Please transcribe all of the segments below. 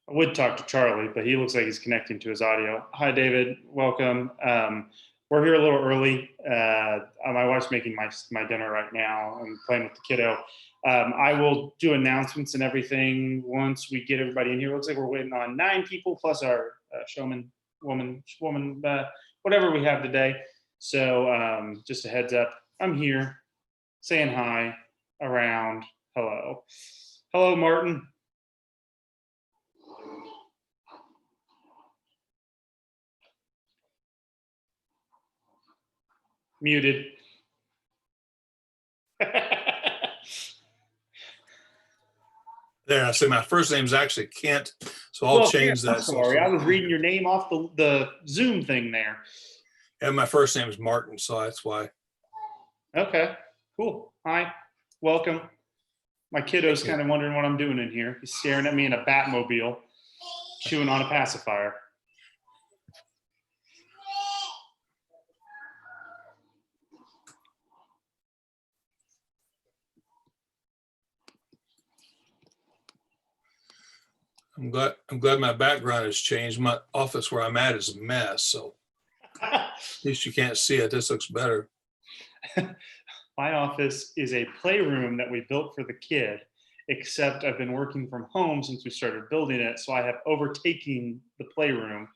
I would talk to Charlie, but he looks like he's connecting to his audio. Hi, David. Welcome. We're here a little early. My wife's making my dinner right now. I'm playing with the kiddo. I will do announcements and everything once we get everybody in here. Looks like we're waiting on 9 people plus our showman, woman, whatever we have today. So just a heads up, I'm here saying hi, around, hello. Hello, Martin. Muted. There, I say my first name's actually Kent, so I'll change that. I'm sorry, I was reading your name off the Zoom thing there. And my first name is Martin, so that's why. Okay, cool. Hi, welcome. My kiddo's kind of wondering what I'm doing in here. He's staring at me in a Batmobile, chewing on a pacifier. I'm glad my background has changed. My office where I'm at is a mess, so at least you can't see it. This looks better. My office is a playroom that we built for the kid, except I've been working from home since we started building it, so I have overtaken the playroom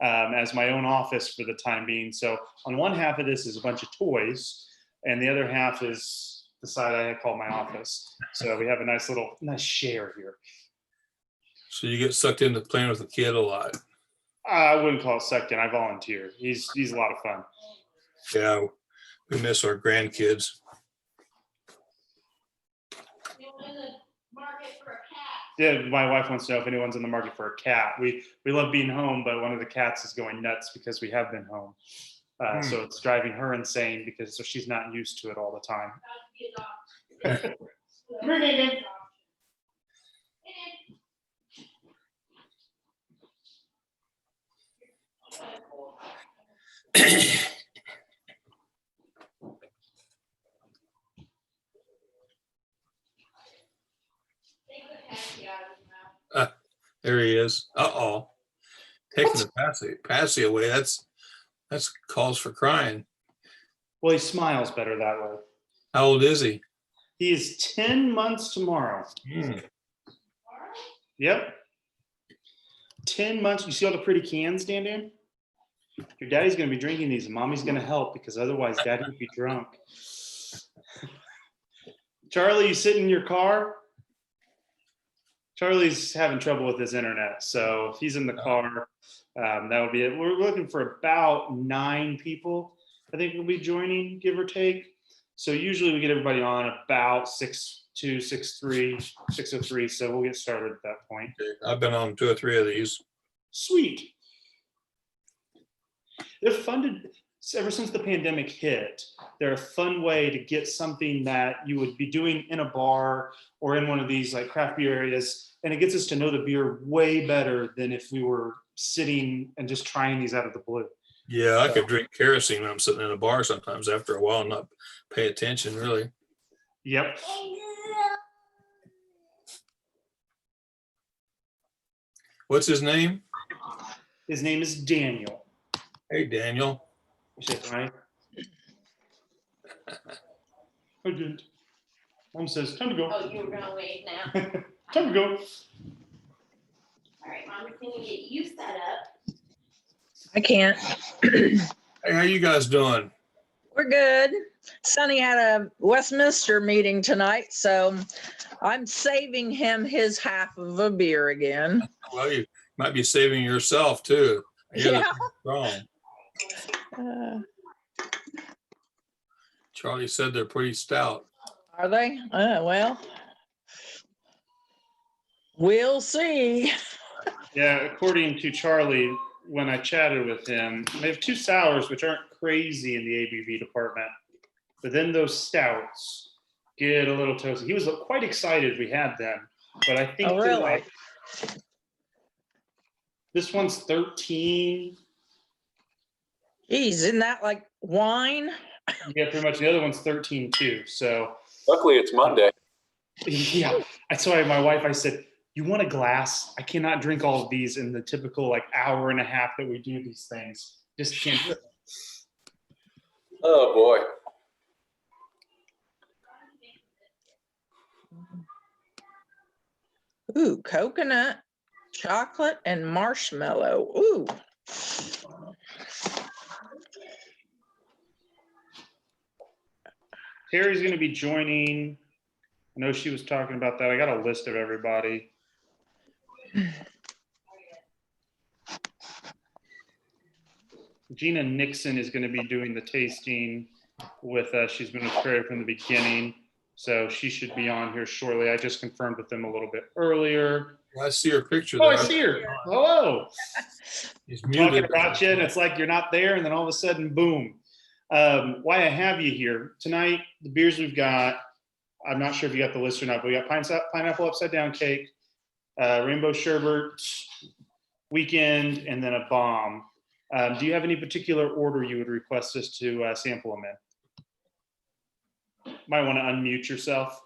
as my own office for the time being. So on one half of this is a bunch of toys, and the other half is the side I call my office. So we have a nice share here. So you get sucked into playing with the kid a lot. I wouldn't call it sucked in. I volunteer. He's a lot of fun. Yeah, we miss our grandkids. Yeah, my wife wants to know if anyone's in the market for a cat. We love being home, but one of the cats is going nuts because we have been home. So it's driving her insane because she's not used to it all the time. Come here, David. There he is. Uh-oh. Taking the passy away. That's cause for crying. Well, he smiles better that way. How old is he? He is 10 months tomorrow. Yep. 10 months. You see all the pretty cans, Dan? Your daddy's going to be drinking these and mommy's going to help because otherwise daddy would be drunk. Charlie, you sit in your car? Charlie's having trouble with his internet. So if he's in the car, that would be it. We're looking for about 9 people, I think, will be joining, give or take. So usually we get everybody on about 6:02, 6:03, 6:03. So we'll get started at that point. I've been on 2 or 3 of these. Sweet. They're funded ever since the pandemic hit. They're a fun way to get something that you would be doing in a bar or in one of these like craft beer areas. And it gets us to know the beer way better than if we were sitting and just trying these out of the blue. Yeah, I could drink kerosene when I'm sitting in a bar sometimes after a while and not pay attention, really. Yep. What's his name? His name is Daniel. Hey, Daniel. Right? I did. Mom says, time to go. Oh, you were gonna wait now. Time to go. All right, Mom, can you get you set up? I can't. Hey, how you guys doing? We're good. Sonny had a Westminster meeting tonight, so I'm saving him his half of a beer again. Well, you might be saving yourself too. Yeah. Strong. Charlie said they're pretty stout. Are they? Well, we'll see. Yeah, according to Charlie, when I chatted with him, they have 2 sours, which aren't crazy in the ABV department. But then those stouts get a little toasty. He was quite excited we had them. But I think really? This one's 13. Geez, isn't that like wine? Yeah, pretty much. The other one's 13 too. So luckily it's Monday. Yeah. That's why my wife, I said, You want a glass? I cannot drink all of these in the typical like hour and a half that we do these things. Just can't do it. Oh, boy. Ooh, coconut, chocolate, and marshmallow. Ooh. Terry's going to be joining. I know she was talking about that. I got a list of everybody. Gina Nixon is going to be doing the tasting with us. She's been with Prairie from the beginning, so she should be on here shortly. I just confirmed with them a little bit earlier. I see her picture Oh, there. I see her. Hello. He's Talking muted. about you, and it's like you're not there, and then all of a sudden, boom. Why I have you here tonight, the beers we've got, I'm not sure if you got the list or not, but we got pineapple upside down cake, rainbow sherbet, weekend, and then a bomb. Do you have any particular order you would request us to sample them in? Might want to unmute yourself.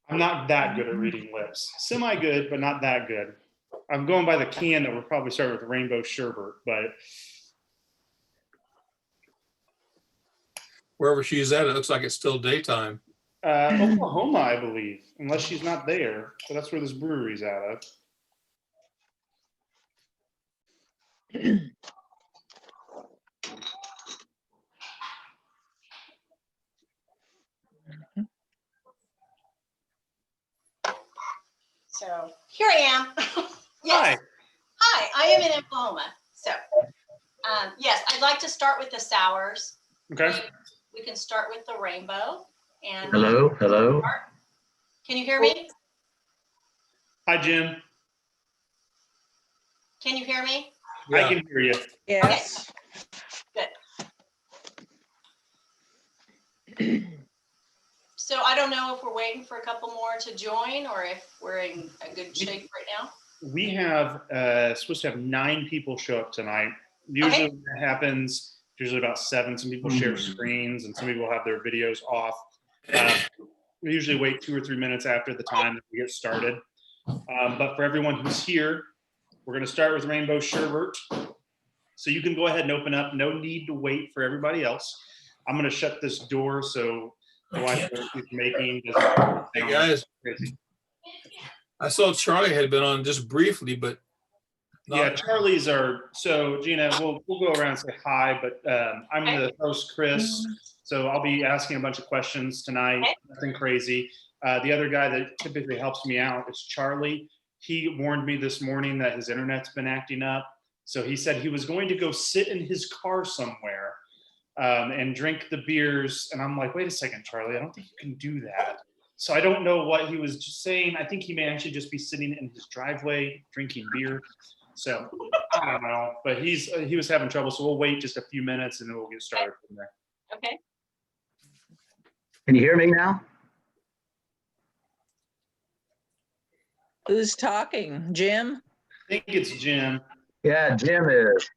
I'm not that good at reading lips. Semi-good, but not that good. I'm going by the can that we'll probably start with rainbow sherbet, but Wherever she's at, it looks like it's still daytime. Oklahoma, I believe, unless she's not there. So that's where this brewery's out of. So here I am. Yes. Hi, I am in Oklahoma. So yes, I'd like to start with the sours. Okay. We can start with the rainbow. And Hello, hello. Can you hear me? Hi, Jim. Can you hear me? I can hear you. Yes. So I don't know if we're waiting for a couple more to join or if we're in a good shape right now. We have supposed to have 9 people show up tonight. Usually when that happens, usually about 7. Some people share screens and some people have their videos off. We usually wait 2 or 3 minutes after the time that we get started. But for everyone who's here, we're going to start with rainbow sherbet. So you can go ahead and open up. No need to wait for everybody else. I'm going to shut this door so the wife is making. Hey, guys. Crazy. I saw Charlie had been on just briefly, but Yeah, Charlie's are, so Gina, we'll go around and say hi, but I'm the host, Chris. So I'll be asking a bunch of questions tonight, nothing crazy. The other guy that typically helps me out is Charlie. He warned me this morning that his internet's been acting up. So he said he was going to go sit in his car somewhere and drink the beers. And I'm like, wait a second, Charlie, I don't think you can do that. So I don't know what he was just saying. I think he may actually just be sitting in his driveway drinking beer. So I don't know, but he was having trouble. So we'll wait just a few minutes and then we'll get started from there. Okay. Can you hear me now? Who's talking? Jim? I think it's Jim. Yeah, Jim is.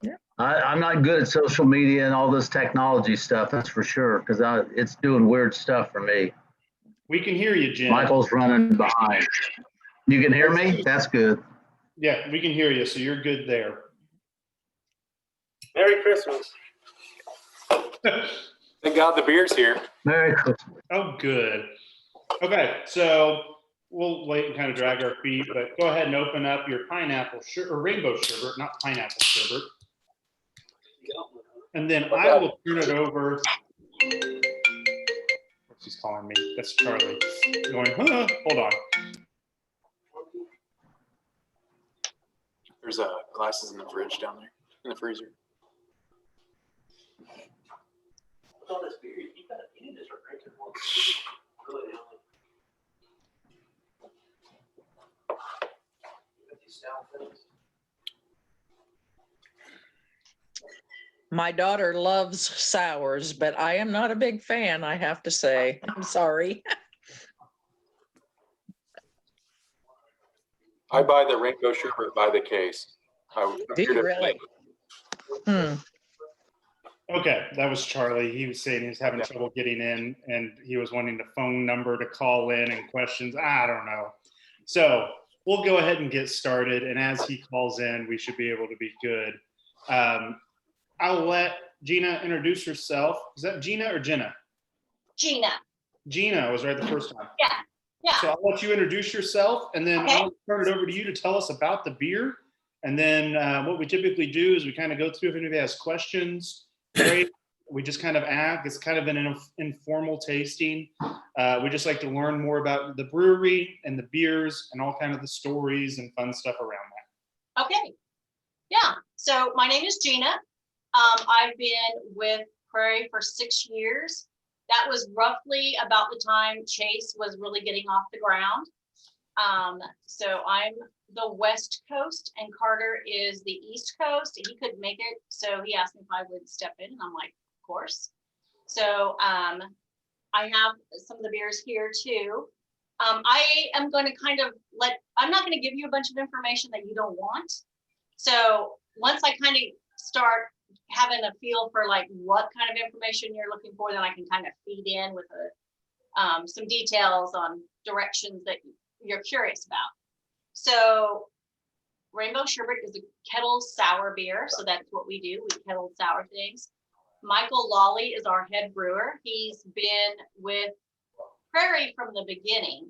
Yeah. I'm not good at social media and all this technology stuff, that's for sure, because it's doing weird stuff for me. We can hear you, Jim. Michael's running behind. You can hear me? That's good. Yeah, we can hear you. So you're good there. Merry Christmas. Thank God the beer's here. Merry Christmas. Oh, good. Okay, so we'll wait and kind of drag our feet, but go ahead and open up your pineapple or rainbow sherbet, not pineapple sherbet. And then I will turn it over. She's calling me. That's Charlie. Going, huh? Hold on. There's glasses in the fridge down there, in the freezer. All this beer, you need to start drinking more. Really, these stout things. My daughter loves sours, but I am not a big fan, I have to say. I'm sorry. I buy the rainbow sherbet by the case. Do you really? Okay, that was Charlie. He was saying he was having trouble getting in, and he was wanting the phone number to call in and questions. I don't know. So we'll go ahead and get started. And as he calls in, we should be able to be good. I'll let Gina introduce herself. Is that Gina or Jenna? Gina. Gina was right the first time. Yeah. Yeah. So I'll let you introduce yourself, and then Okay. I'll turn it over to you to tell us about the beer. And then what we typically do is we kind of go through if anybody has questions. Great. We just kind of ask. It's kind of an informal tasting. We just like to learn more about the brewery and the beers and all kind of the stories and fun stuff around that. Okay. Yeah. So my name is Gina. I've been with Prairie for 6 years. That was roughly about the time Chase was really getting off the ground. So I'm the West Coast and Carter is the East Coast. He couldn't make it, so he asked me if I would step in, and I'm like, of course. So I have some of the beers here too. I am going to I'm not going to give you a bunch of information that you don't want. So once I kind of start having a feel for like what kind of information you're looking for, then I can kind of feed in with some details on directions that you're curious about. So Rainbow Sherbet is a kettle sour beer. So that's what we do. We kettle sour things. Michael Lawley is our head brewer. He's been with Prairie from the beginning.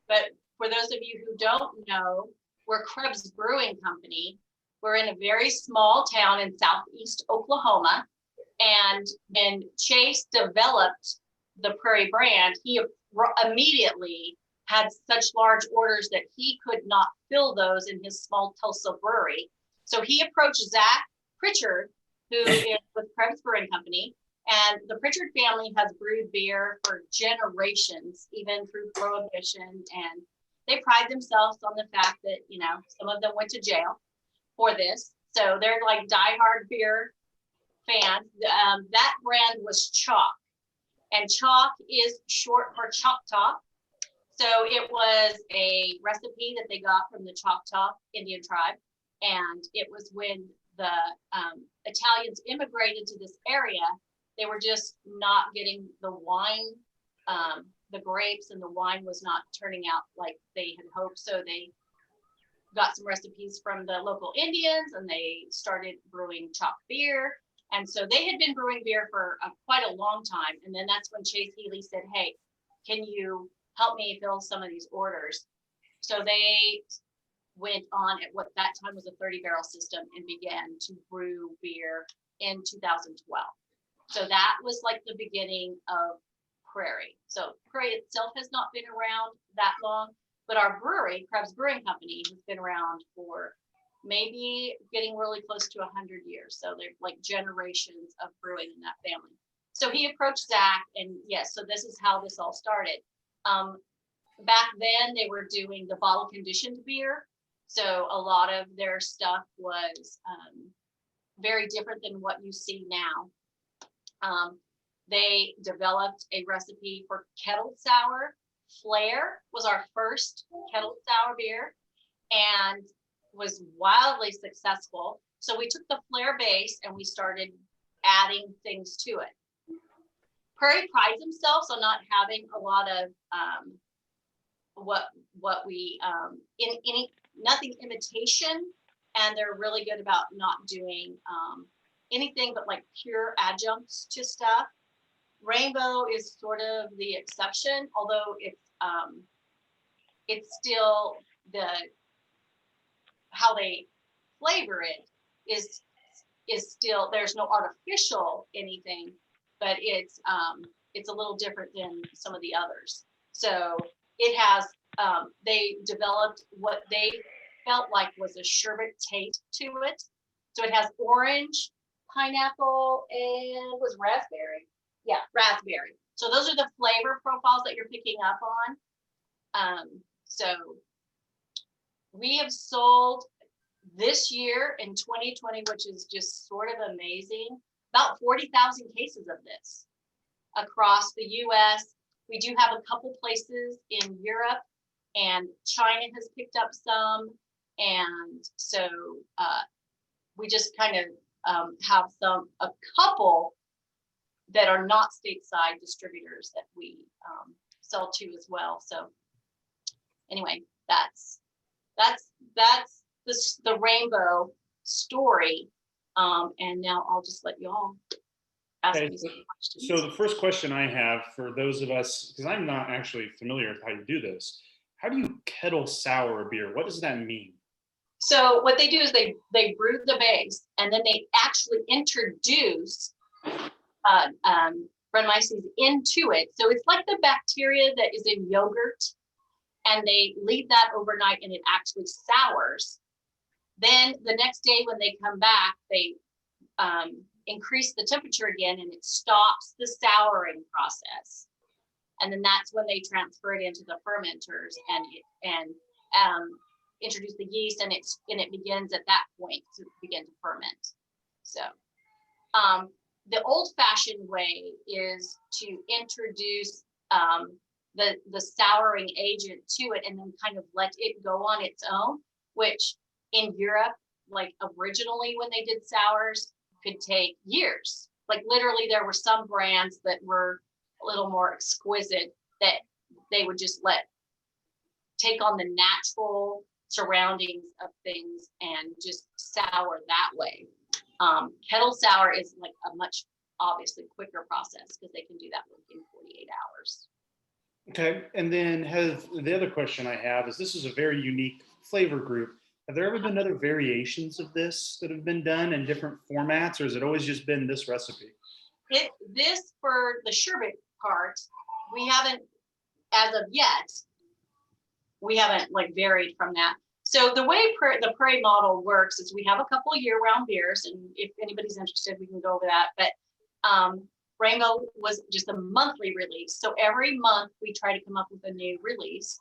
But for those of you who don't know, we're Krebs Brewing Company. We're in a very small town in southeast Oklahoma. And when Chase developed the Prairie brand, he immediately had such large orders that he could not fill those in his small Tulsa brewery. So he approached Zach Pritchard, who is with Krebs Brewing Company. And the Pritchard family has brewed beer for generations, even through Prohibition. And they pride themselves on the fact that, you know, some of them went to jail for this. So they're like diehard beer fans. That brand was Chalk. And Chalk is short for Choctaw. So it was a recipe that they got from the Choctaw Indian tribe. And it was when the Italians immigrated to this area, they were just not getting the wine, the grapes and the wine was not turning out like they had hoped. So they got some recipes from the local Indians and they started brewing Chalk beer. And so they had been brewing beer for quite a long time. And then that's when Chase Healy said, hey, can you help me fill some of these orders? So they went on at what that time was a 30-barrel system and began to brew beer in 2012. So that was like the beginning of Prairie. So Prairie itself has not been around that long, but our brewery, Krebs Brewing Company, has been around for maybe getting really close to 100 years. So they're like generations of brewing in that family. So he approached Zach, and yes, so this is how this all started. Back then they were doing the bottle conditioned beer. So a lot of their stuff was very different than what you see now. They developed a recipe for kettle sour. Flair was our first kettle sour beer and was wildly successful. So we took the Flair base and we started adding things to it. Prairie prides themselves on not having a lot of nothing imitation, and they're really good about not doing anything but like pure adjuncts to stuff. Rainbow is sort of the exception, although it's still how they flavor it is still, there's no artificial anything, but it's a little different than some of the others. So it has they developed what they felt like was a sherbet taste to it. So it has orange, pineapple, and was raspberry. Yeah, raspberry. So those are the flavor profiles that you're picking up on. So we have sold this year in 2020, which is just sort of amazing, about 40,000 cases of this across the US. We do have a couple places in Europe, and China has picked up some. And so we just kind of have a couple that are not stateside distributors that we sell to as well. So anyway, that's the rainbow story. And now I'll just let y'all ask Okay, me some questions. So the first question I have for those of us, because I'm not actually familiar with how you do this, how do you kettle sour a beer? What does that mean? So what they do is they brew the base, and then they actually introduce Brettanomyces into it. So it's like the bacteria that is in yogurt, and they leave that overnight and it actually sours. Then the next day when they come back, they increase the temperature again, and it stops the souring process. And then that's when they transfer it into the fermenters and introduce the yeast, and it begins at that point to begin to ferment. So the old-fashioned way is to introduce the souring agent to it and then kind of let it go on its own, which in Europe, like originally when they did sours, could take years. Like literally there were some brands that were a little more exquisite that they would just take on the natural surroundings of things and just sour that way. Kettle sour is like a much obviously quicker process because they can do that within 48 hours. Okay, and then the other question I have is, this is a very unique flavor group. Have there ever been other variations of this that have been done in different formats, or has it always just been this recipe? This for the sherbet part, we haven't, as of yet, we haven't like varied from that. So the way the Prairie model works is we have a couple of year-round beers, and if anybody's interested, we can go over that. But Rainbow was just a monthly release. So every month we try to come up with a new release.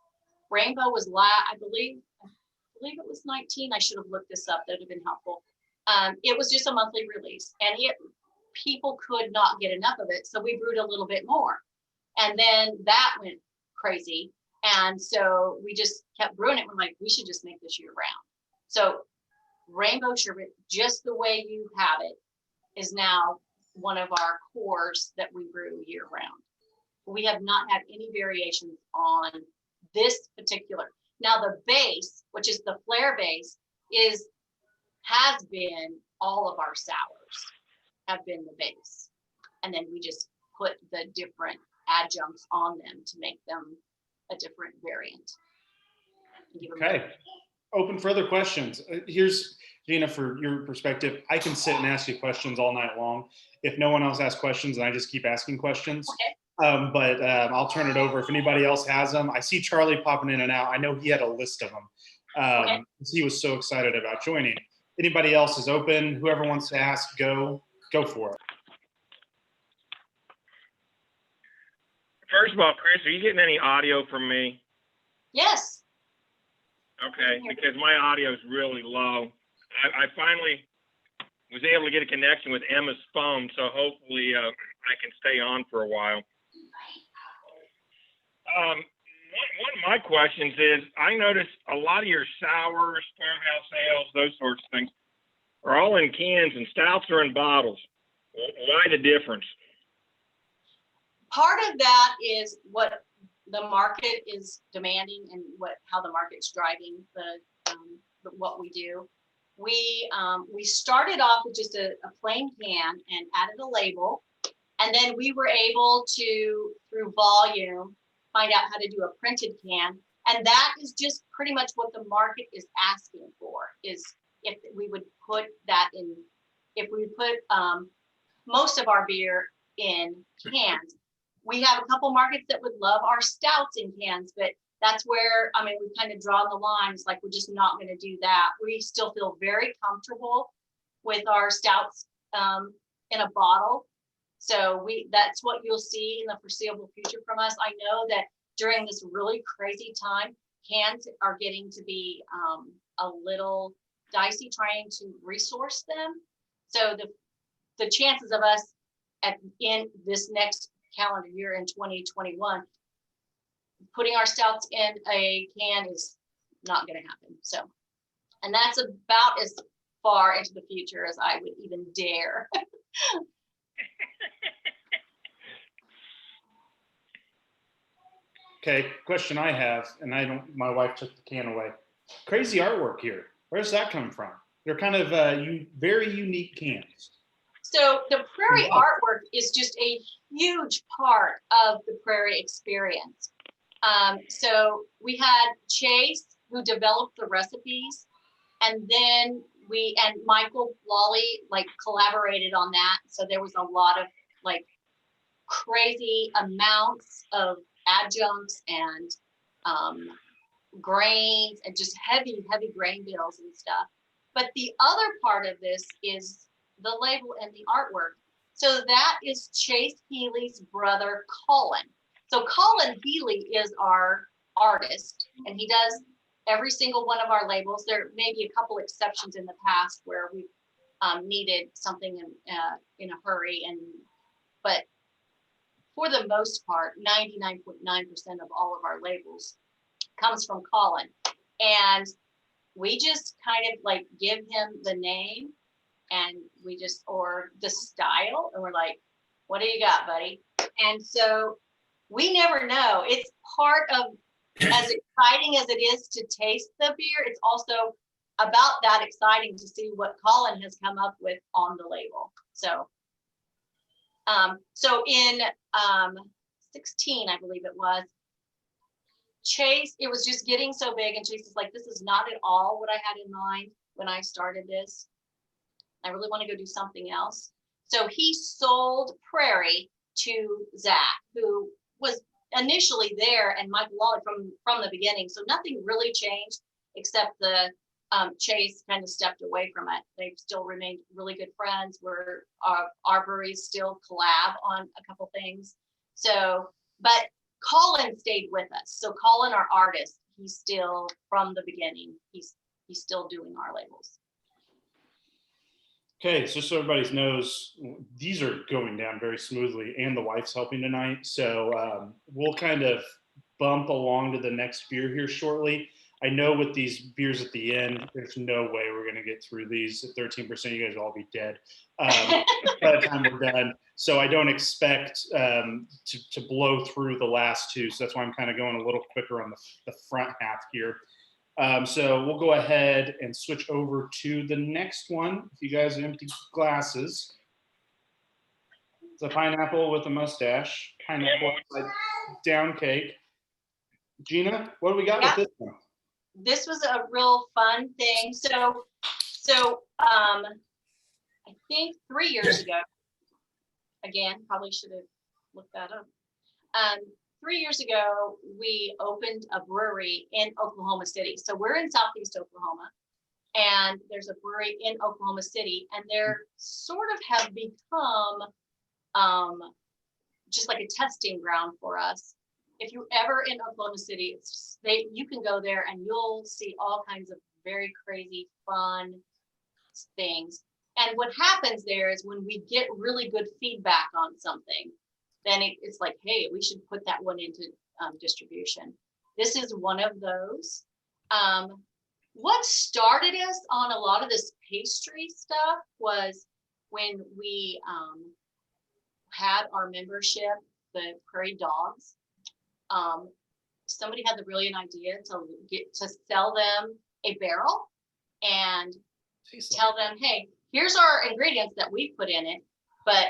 Rainbow was I believe it was 19. I should have looked this up. That would have been helpful. It was just a monthly release, and people could not get enough of it. So we brewed a little bit more, and then that went crazy. And so we just kept brewing it. We're like, we should just make this year round. So Rainbow Sherbet, just the way you have it, is now one of our cores that we brew year round. We have not had any variations on this particular. Now the base, which is the flare base, has been all of our sours have been the base. And then we just put the different adjuncts on them to make them a different variant. Okay, open for other questions. Here's, Gina, for your perspective, I can sit and ask you questions all night long. If no one else asks questions, and I just keep asking questions. Okay. But I'll turn it over if anybody else has them. I see Charlie popping in and out. I know he had a list of them. Okay. He was so excited about joining. Anybody else is open. Whoever wants to ask, go for it. First of all, Chris, are you getting any audio from me? Yes. Okay, because my audio is really low. I finally was able to get a connection with Emma's phone, so hopefully I can stay on for a while. One of my questions is, I noticed a lot of your sours, farmhouse ales, those sorts of things, are all in cans and stouts are in bottles. Why the difference? Part of that is what the market is demanding and how the market's driving what we do. We started off with just a plain can and added a label, and then we were able to, through volume, find out how to do a printed can, and that is just pretty much what the market is asking for. Is if we would put that in, if we put most of our beer in cans. We have a couple markets that would love our stouts in cans, but that's where, I mean, we've kind of drawn the lines, like we're just not going to do that. We still feel very comfortable with our stouts in a bottle. So that's what you'll see in the foreseeable future from us. I know that during this really crazy time, cans are getting to be a little dicey trying to resource them. So the chances of us in this next calendar year in 2021, putting our stouts in a can is not going to happen. So, and that's about as far into the future as I would even dare. Okay, question I have, and my wife took the can away. Crazy artwork here. Where's that come from? They're kind of very unique cans. So the Prairie artwork is just a huge part of the Prairie experience. So we had Chase, who developed the recipes, and then Michael Lawley like collaborated on that. So there was a lot of like crazy amounts of adjuncts and grains and just heavy grain bills and stuff. But the other part of this is the label and the artwork. So that is Chase Healy's brother, Colin. So Colin Healy is our artist, and he does every single one of our labels. There may be a couple exceptions in the past where we needed something in a hurry, but for the most part, 99.9% of all of our labels comes from Colin. And we just kind of like give him the name and or the style, and we're like, what do you got, buddy? And so we never know. It's part of, as exciting as it is to taste the beer, it's also about that exciting to see what Colin has come up with on the label. So in 16, I believe it was, Chase, it was just getting so big, and Chase is like, this is not at all what I had in mind when I started this. I really want to go do something else. So he sold Prairie to Zach, who was initially there, and Michael Lawley from the beginning. So nothing really changed except the Chase kind of stepped away from it. They've still remained really good friends. Our breweries still collab on a couple things. So, but Colin stayed with us. So Colin, our artist, he's still from the beginning. He's still doing our labels. Okay, so everybody knows, these are going down very smoothly, and the wife's helping tonight. So we'll kind of bump along to the next beer here shortly. I know with these beers at the end, there's no way we're going to get through these at 13%. You guys will all be dead by the time we're done. So I don't expect to blow through the last two. So that's why I'm kind of going a little quicker on the front half here. So we'll go ahead and switch over to the next one. If you guys have empty glasses, it's a pineapple with a mustache, pineapple down cake. Gina, what do we got with this one? This was a real fun thing. So I think 3 years ago, again, probably should have looked that up. 3 years ago, we opened a brewery in Oklahoma City. So we're in Southeast Oklahoma, and there's a brewery in Oklahoma City, and they're sort of have become just like a testing ground for us. If you're ever in Oklahoma City, you can go there and you'll see all kinds of very crazy, fun things. And what happens there is when we get really good feedback on something, then it's like, hey, we should put that one into distribution. This is one of those. What started us on a lot of this pastry stuff was when we had our membership, the Prairie Dogs. Somebody had the brilliant idea to sell them a barrel and tell them, hey, here's our ingredients that we put in it, but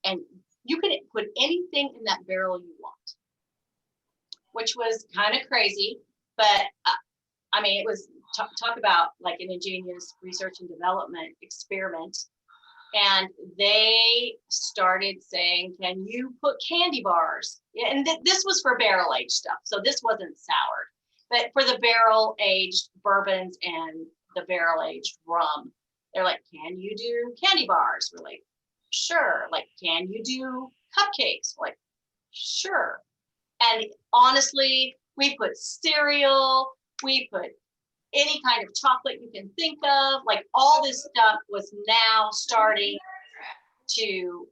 and you can put anything in that barrel you want, which was kind of crazy, but I mean, it was talk about like an ingenious research and development experiment. And they started saying, can you put candy bars? And this was for barrel aged stuff. So this wasn't soured, but for the barrel aged bourbons and the barrel aged rum, they're like, can you do candy bars? We're like, sure. Like, can you do cupcakes? We're like, sure. And honestly, we put cereal, we put any kind of chocolate you can think of, like all this stuff was now starting to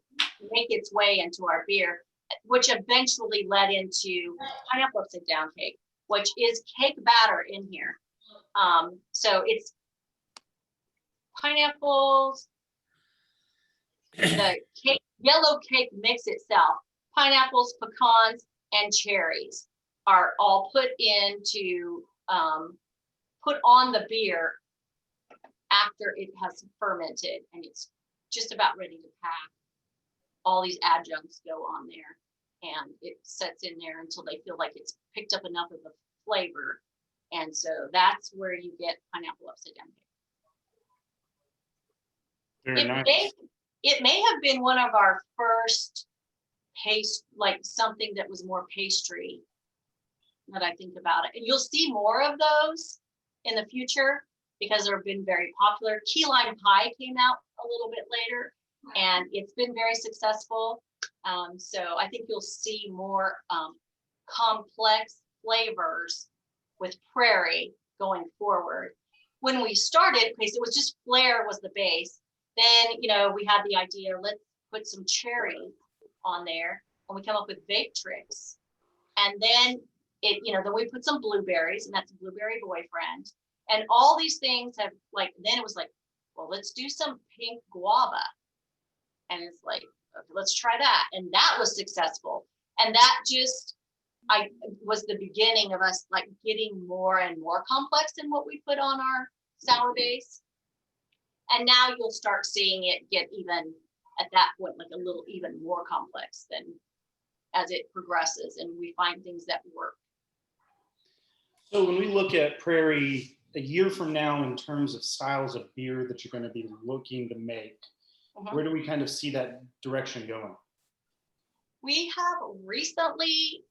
make its way into our beer, which eventually led into pineapple upside down cake, which is cake batter in here. So pineapples, the cake, yellow cake mix itself, pineapples, pecans, and cherries are all put into, put on the beer after it has fermented and it's just about ready to pack. All these adjuncts go on there and it sets in there until they feel like it's picked up enough of the flavor. And so that's where you get pineapple upside down cake. Very nice. It may have been one of our first like something that was more pastry that I think about it. And you'll see more of those in the future because they've been very popular. Key lime pie came out a little bit later and it's been very successful. So I think you'll see more complex flavors with Prairie going forward. When we started, because it was just Flair was the base, then, you know, we had the idea, let's put some cherry on there and we come up with vape tricks. And then it, you know, then we put some blueberries and that's Blueberry Boyfriend. And all these things have like, then it was like, well, let's do some pink guava. And it's like, okay, let's try that. And that was successful. And that just, was the beginning of us like getting more and more complex in what we put on our sour base. And now you'll start seeing it get even at that point, like a little even more complex than as it progresses and we find things that work. So when we look at Prairie a year from now in terms of styles of beer that you're going to be looking to make, where do we kind of see that direction going? We have recently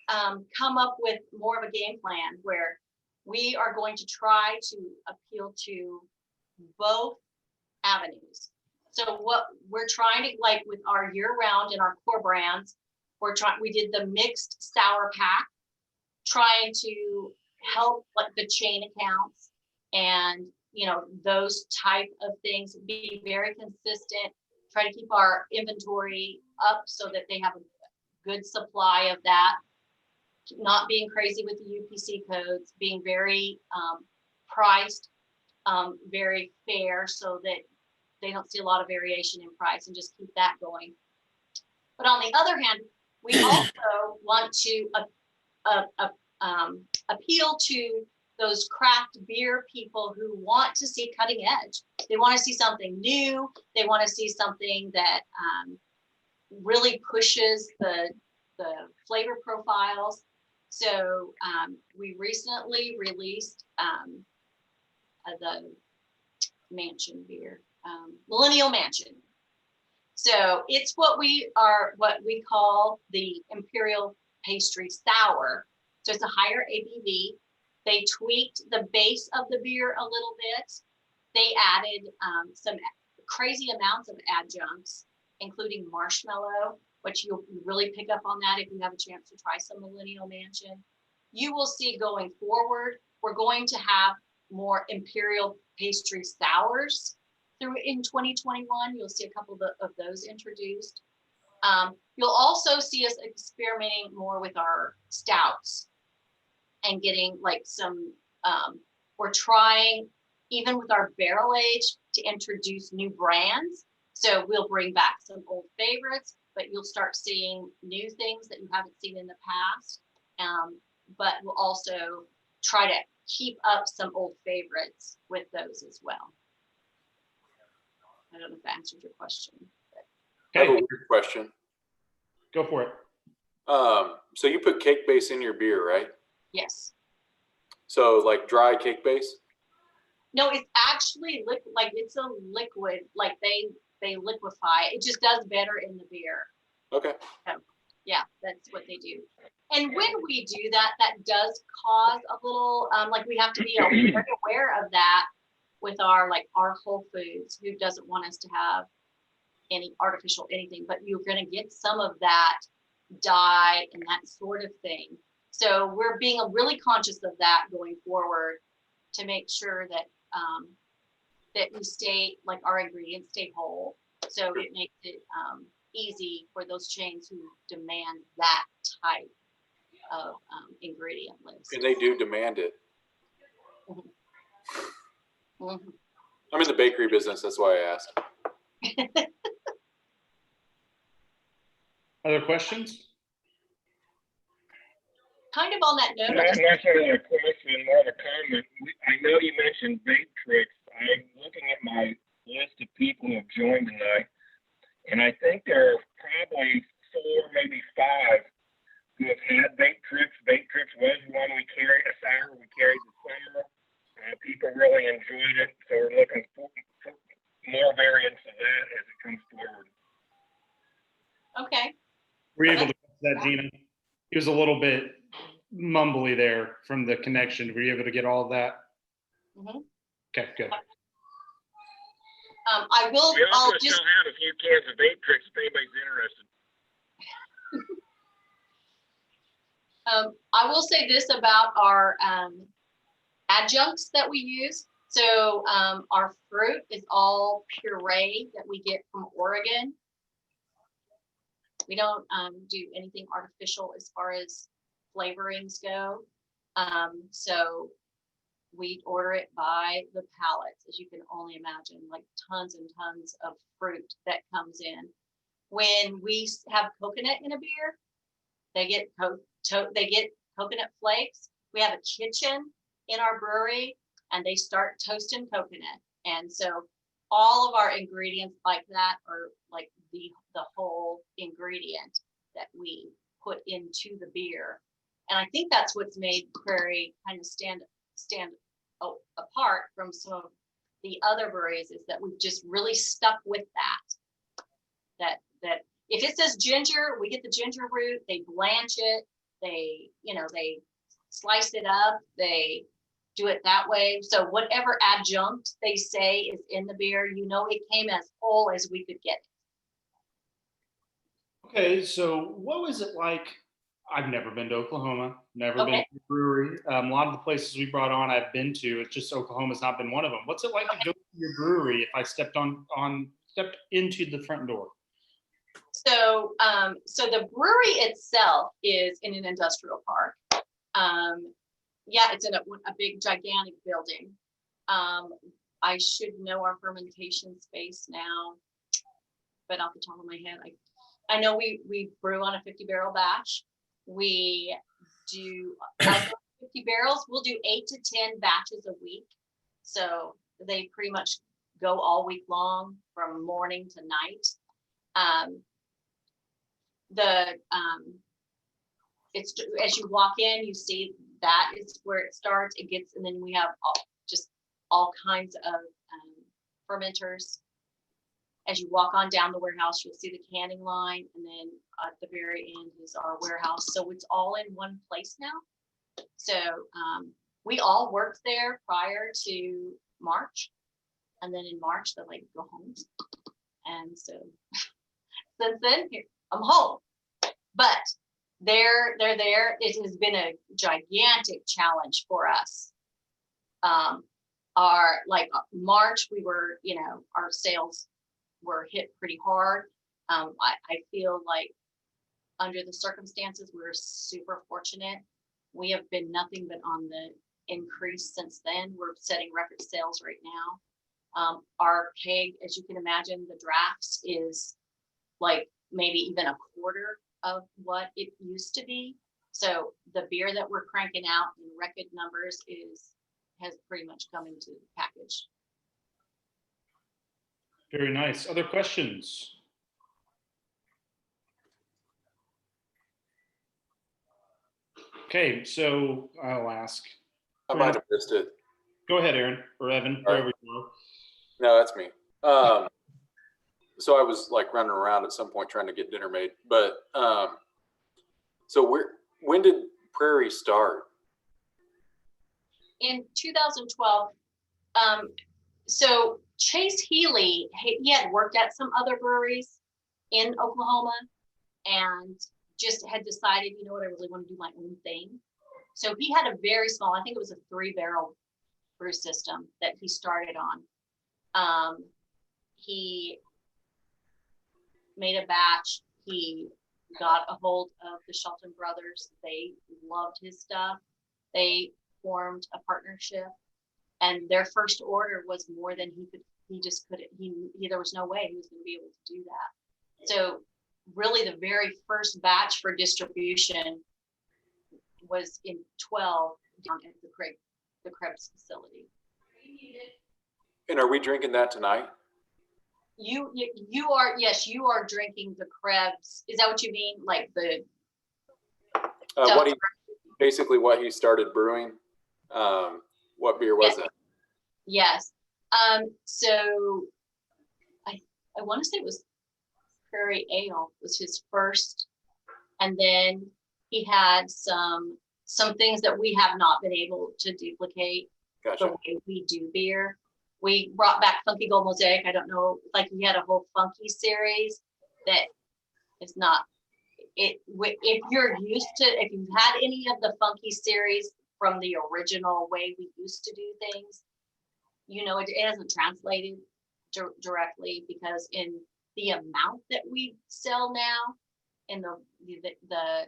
come up with more of a game plan where we are going to try to appeal to both avenues. So what we're trying to, like with our year-round and our core brands, we did the mixed sour pack, trying to help like the chain accounts and, you know, those type of things, be very consistent, try to keep our inventory up so that they have a good supply of that, not being crazy with the UPC codes, being very priced, very fair so that they don't see a lot of variation in price and just keep that going. But on the other hand, we also want to appeal to those craft beer people who want to see cutting edge. They want to see something new. They want to see something that really pushes the flavor profiles. So we recently released the Mansion beer, Millennial Mansion. So it's what we call the Imperial Pastry Sour. So it's a higher ABV. They tweaked the base of the beer a little bit. They added some crazy amounts of adjuncts, including marshmallow, which you'll really pick up on that if you have a chance to try some Millennial Mansion. You will see going forward, we're going to have more Imperial Pastry Sours in 2021. You'll see a couple of those introduced. You'll also see us experimenting more with our stouts and getting like some, we're trying even with our barrel age to introduce new brands. So we'll bring back some old favorites, but you'll start seeing new things that you haven't seen in the past. But we'll also try to keep up some old favorites with those as well. I don't know if that answered your question. I have a weird question. Go for it. So you put cake base in your beer, right? Yes. So like dry cake base? No, it's actually like it's a liquid, like they liquefy. It just does better in the beer. Okay. So, yeah, that's what they do. And when we do that, that does cause a little, like we have to be very aware of that with our Whole Foods, who doesn't want us to have any artificial anything, but you're going to get some of that dye and that sort of thing. So we're being really conscious of that going forward to make sure that that we stay, like our ingredients stay whole. So it makes it easy for those chains who demand that type of ingredient list. And they do demand it. Mm-hmm. Mm-hmm. I'm in the bakery business. That's why I asked. Other questions? Kind of on that note, Not necessarily a question, more of a comment. I know you mentioned vape tricks. I'm looking at my list of people who have joined tonight, and I think there are probably 4, maybe 5 who have had vape tricks. Vape tricks was one we carried, a sour we carried this summer. People really enjoyed it, so we're looking for more variants of that as it comes forward. okay. Were you able to catch that, Gina? He was a little bit mumbly there from the connection. Were you able to get all of that? Mhm. Okay, good. I will, We I'll also just, still have a few cans of vape tricks if anybody's interested. I will say this about our adjuncts that we use. So our fruit is all puree that we get from Oregon. We don't do anything artificial as far as flavorings go. So we order it by the pallets, as you can only imagine, like tons and tons of fruit that comes in. When we have coconut in a beer, they get coconut flakes. We have a kitchen in our brewery, and they start toasting coconut. And so all of our ingredients like that are like the whole ingredient that we put into the beer. And I think that's what's made Prairie kind of stand apart from some of the other breweries, is that we've just really stuck with that if it says ginger, we get the ginger root, they blanch it, they slice it up, they do it that way. So whatever adjunct they say is in the beer, it came as whole as we could get it. Okay, so what was it like? I've never been to Oklahoma, never been to a brewery. A lot of the places we brought on, I've been to. It's just Oklahoma's not been one of them. What's it like to go to your brewery if I stepped into the front door? So, so the brewery itself is in an industrial park. Yeah, it's in a big, gigantic building. I should know our fermentation space now, but off the top of my head, I know we brew on a 50-barrel batch. We do 50 barrels. We'll do 8 to 10 batches a week. So they pretty much go all week long from morning to night. It's as you walk in, you see that is where it starts. It gets, and then we have all kinds of fermenters. As you walk on down the warehouse, you'll see the canning line, and then at the very end is our warehouse. So it's all in one place now. So we all worked there prior to March, and then in March they're like, go home. And so since then, I'm home. But they're there. It has been a gigantic challenge for us. March, we were, our sales were hit pretty hard. I feel like under the circumstances, we're super fortunate. We have been nothing but on the increase since then. We're setting record sales right now. Our keg, as you can imagine, the drafts is like maybe even a quarter of what it used to be. So the beer that we're cranking out in record numbers has pretty much come into the package. Very nice. Other questions? Okay, so I'll ask. I might have missed it. Go ahead, Aaron or Evan, wherever you are. No, that's me. So I was like running around at some point trying to get dinner made. But so when did Prairie start? In 2012, so Chase Healy, he had worked at some other breweries in Oklahoma and just had decided, I really want to do my own thing. So he had a very small, I think it was a 3-barrel brew system that he started on. He made a batch. He got a hold of the Shelton brothers. They loved his stuff. They formed a partnership, And their first order was more than he just couldn't, there was no way he was going to be able to do that. So really the very first batch for distribution was in 12 down at the Krebs facility. And are we drinking that tonight? You are, yes, you are drinking the Krebs. Is that what you mean? Like the Basically what he started brewing. What beer was that? Yes. So I want to say it was Prairie Ale was his first, and then he had some things that we have not been able to duplicate. Gotcha. The way we do beer. We brought back Funky Gold Mosaic. I don't know, like we had a whole funky series that is not it. If you're used to, if you've had any of the funky series from the original way we used to do things, you know, it hasn't translated directly, because in the amount that we sell now in the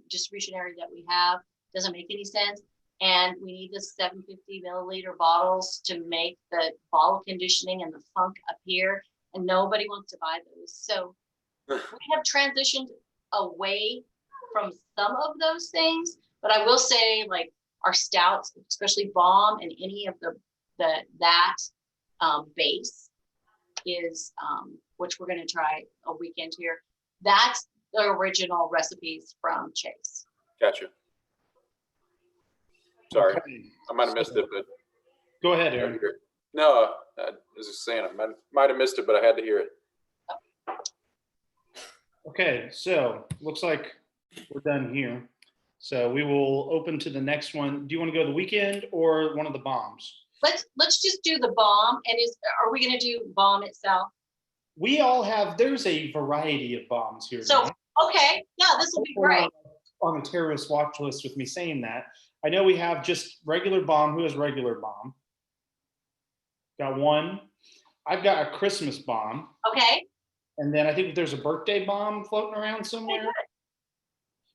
distribution area that we have doesn't make any sense. And we need the 750 milliliter bottles to make the bottle conditioning and the funk appear, and nobody wants to buy those. So we have transitioned away from some of those things, but I will say, like, our stouts, especially Bomb, and any of that base is, which we're going to try a weekend here. That's the original recipes from Chase. Gotcha. Sorry, Okay. I might have missed it, but Go ahead, Aaron. no, I was just saying I might have missed it, but I had to hear it. Okay, so looks like we're done here. So we will open to the next one. Do you want to go the weekend or one of the bombs? Let's just do the Bomb. And are we going to do Bomb itself? We all have, there's a variety of bombs here. So, tonight. okay, yeah, this will be great. On the terrorist watch list with me saying that. I know we have just regular bomb. Who has regular bomb? Got one. I've got a Christmas bomb. Okay. And then I think there's a birthday bomb floating around somewhere.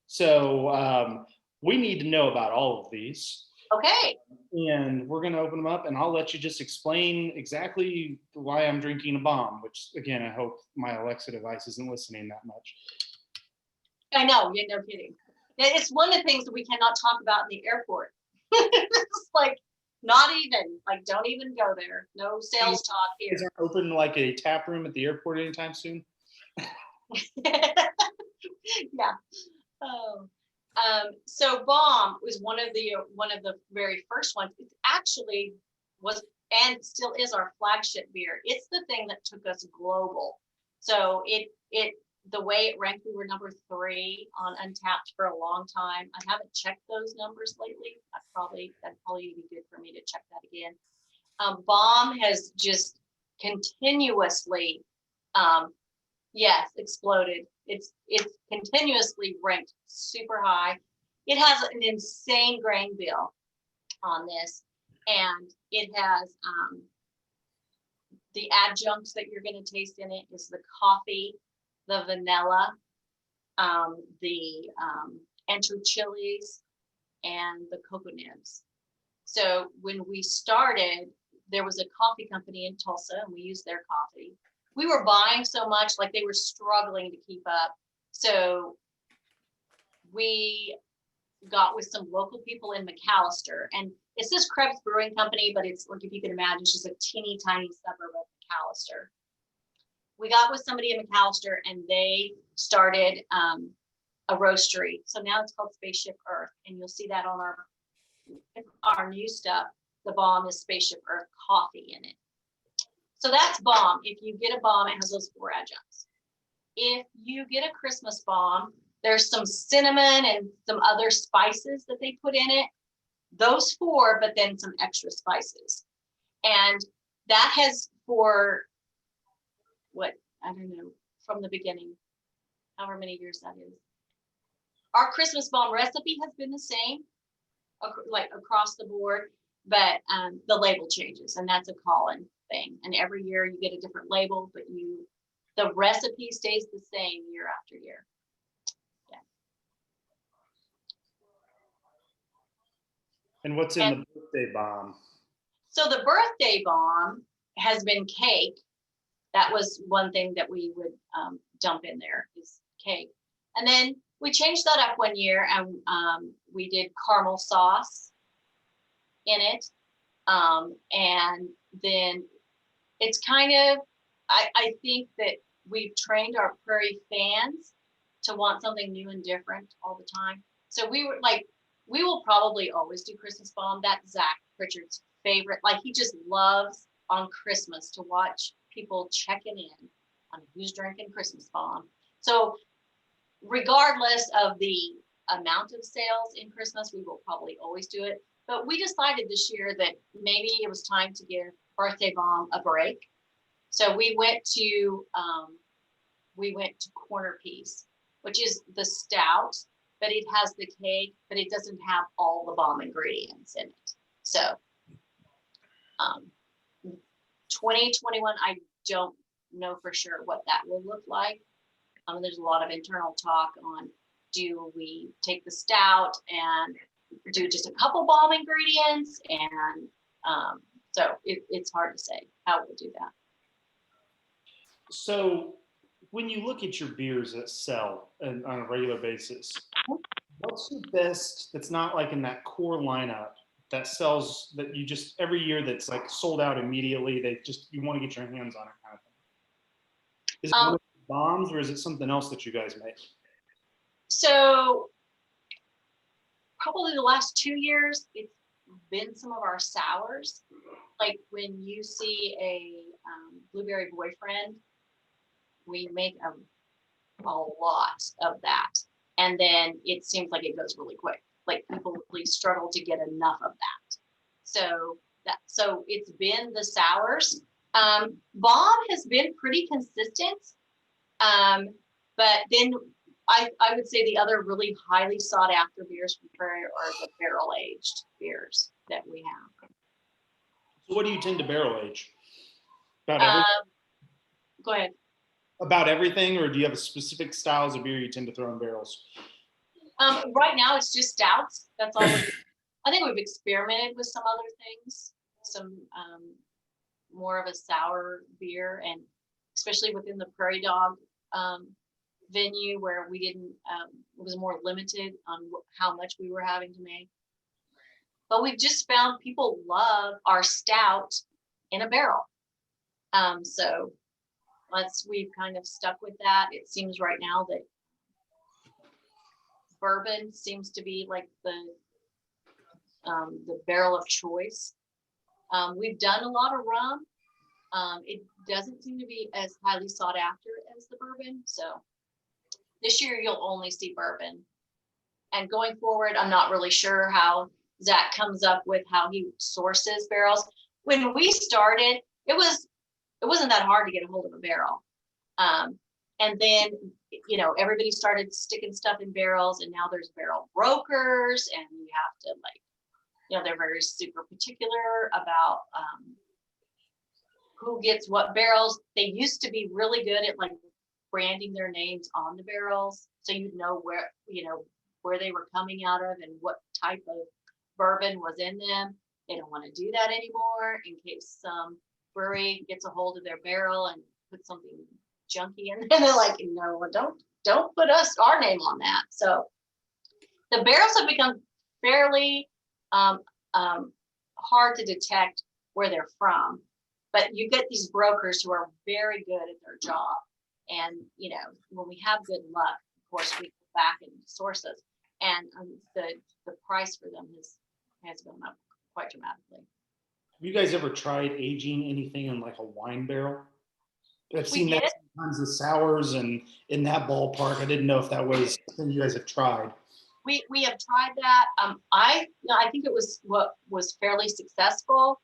So we need to know about all of these. Okay. And we're going to open them up, and I'll let you just explain exactly why I'm drinking a bomb, which, again, I hope my Alexa device isn't listening that much. I know, yeah, no kidding. It's one of the things that we cannot talk about in the airport. It's like, not even, like, don't even go there. No sales talk here. Is there open like a tap room at the airport anytime soon? Yeah. Oh. So Bomb was one of the very first ones. It actually was, and still is, our flagship beer. It's the thing that took us global. So the way it ranked, we were number 3 on Untapped for a long time. I haven't checked those numbers lately. That'd probably be good for me to check that again. Bomb has just continuously, exploded. It's continuously ranked super high. It has an insane grain bill on this, and it has the adjuncts that you're going to taste in it is the coffee, the vanilla, the entry chilies, and the cocoa nibs. So when we started, there was a coffee company in Tulsa, and we used their coffee. We were buying so much, like they were struggling to keep up. So we got with some local people in McAllister, and it says Krebs Brewing Company, but it's like, if you can imagine, it's just a teeny tiny suburb of McAllister. We got with somebody in McAllister, and they started a roastery. So now it's called Spaceship Earth, and you'll see that on our new stuff. The Bomb is Spaceship Earth coffee in it. So that's Bomb. If you get a Bomb, it has those 4 adjuncts. If you get a Christmas Bomb, there's some cinnamon and some other spices that they put in it. Those 4, but then some extra spices. And that has, for I don't know, from the beginning, however many years that is. Our Christmas Bomb recipe has been the same, like across the board, but the label changes, and that's a call-in thing. And every year you get a different label, but the recipe stays the same year after year. Yeah. And what's in the birthday bomb? So the birthday bomb has been cake. That was one thing that we would dump in there is cake. And then we changed that up one year and we did caramel sauce in it. And then it's kind of, I think that we've trained our Prairie fans to want something new and different all the time. So we were like, we will probably always do Christmas bomb. That's Zach Pritchard's favorite. Like he just loves on Christmas to watch people checking in on who's drinking Christmas bomb. So regardless of the amount of sales in Christmas, we will probably always do it. But we decided this year that maybe it was time to give birthday bomb a break. So we went to corner piece, which is the stout, but it has the cake, but it doesn't have all the bomb ingredients in it. So 2021, I don't know for sure what that will look like. There's a lot of internal talk on, do we take the stout and do just a couple bomb ingredients? And so it's hard to say how we'll do that. So when you look at your beers that sell on a regular basis, what's the best that's not like in that core lineup that sells that you just every year that's like sold out immediately, you want to get your hands on it kind of thing? Is it bombs or is it something else that you guys make? So probably the last 2 years, it's been some of our sours. Like when you see a blueberry boyfriend, we make a lot of that. And then it seems like it goes really quick. Like people really struggle to get enough of that. So it's been the sours. Bomb has been pretty consistent. But then I would say the other really highly sought after beers from Prairie are the barrel aged beers that we have. So what do you tend to barrel age? About everything? Go ahead. About everything, or do you have a specific styles of beer you tend to throw in barrels? Right now it's just stouts. That's all. I think we've experimented with some other things, some more of a sour beer, and especially within the Prairie Dog venue where we didn't, it was more limited on how much we were having to make. But we've just found people love our stout in a barrel. So we've kind of stuck with that. It seems right now that bourbon seems to be like the barrel of choice. We've done a lot of rum. It doesn't seem to be as highly sought after as the bourbon. So this year you'll only see bourbon. And going forward, I'm not really sure how Zach comes up with how he sources barrels. When we started, it wasn't that hard to get a hold of a barrel. And then, everybody started sticking stuff in barrels, and now there's barrel brokers, and you have to they're very super particular about who gets what barrels. They used to be really good at branding their names on the barrels, so you'd know where they were coming out of and what type of bourbon was in them. They don't want to do that anymore in case some brewery gets a hold of their barrel and put something junky in there. They're like, no, don't put our name on that. So the barrels have become fairly hard to detect where they're from, but you get these brokers who are very good at their job. And, when we have good luck, of course, we go back and source us. And the price for them has gone up quite dramatically. Have you guys ever tried aging anything in like a wine barrel? I've seen that sometimes the sours and in that ballpark. I didn't know if that was something you guys have tried. We have tried that. I think it was what was fairly successful.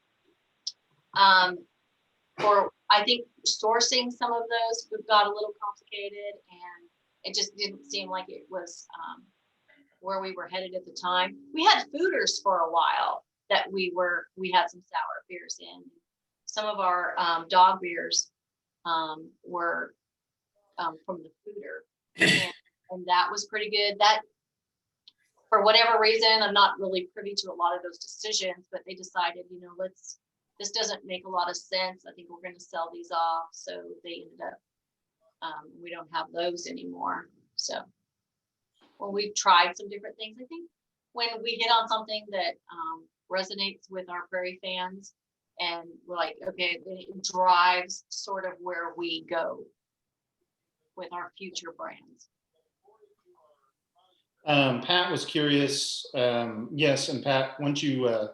Or I think sourcing some of those got a little complicated, and it just didn't seem like it was where we were headed at the time. We had fooders for a while that we had some sour beers in. Some of our dog beers were from the fooder, and that was pretty good. That, for whatever reason, I'm not really privy to a lot of those decisions, but they decided, let's this doesn't make a lot of sense. I think we're going to sell these off. So they ended up, we don't have those anymore. So, well, we've tried some different things. I think when we hit on something that resonates with our Prairie fans, and we're like, okay, it drives sort of where we go with our future brands. Pat was curious. Yes, and Pat, once you,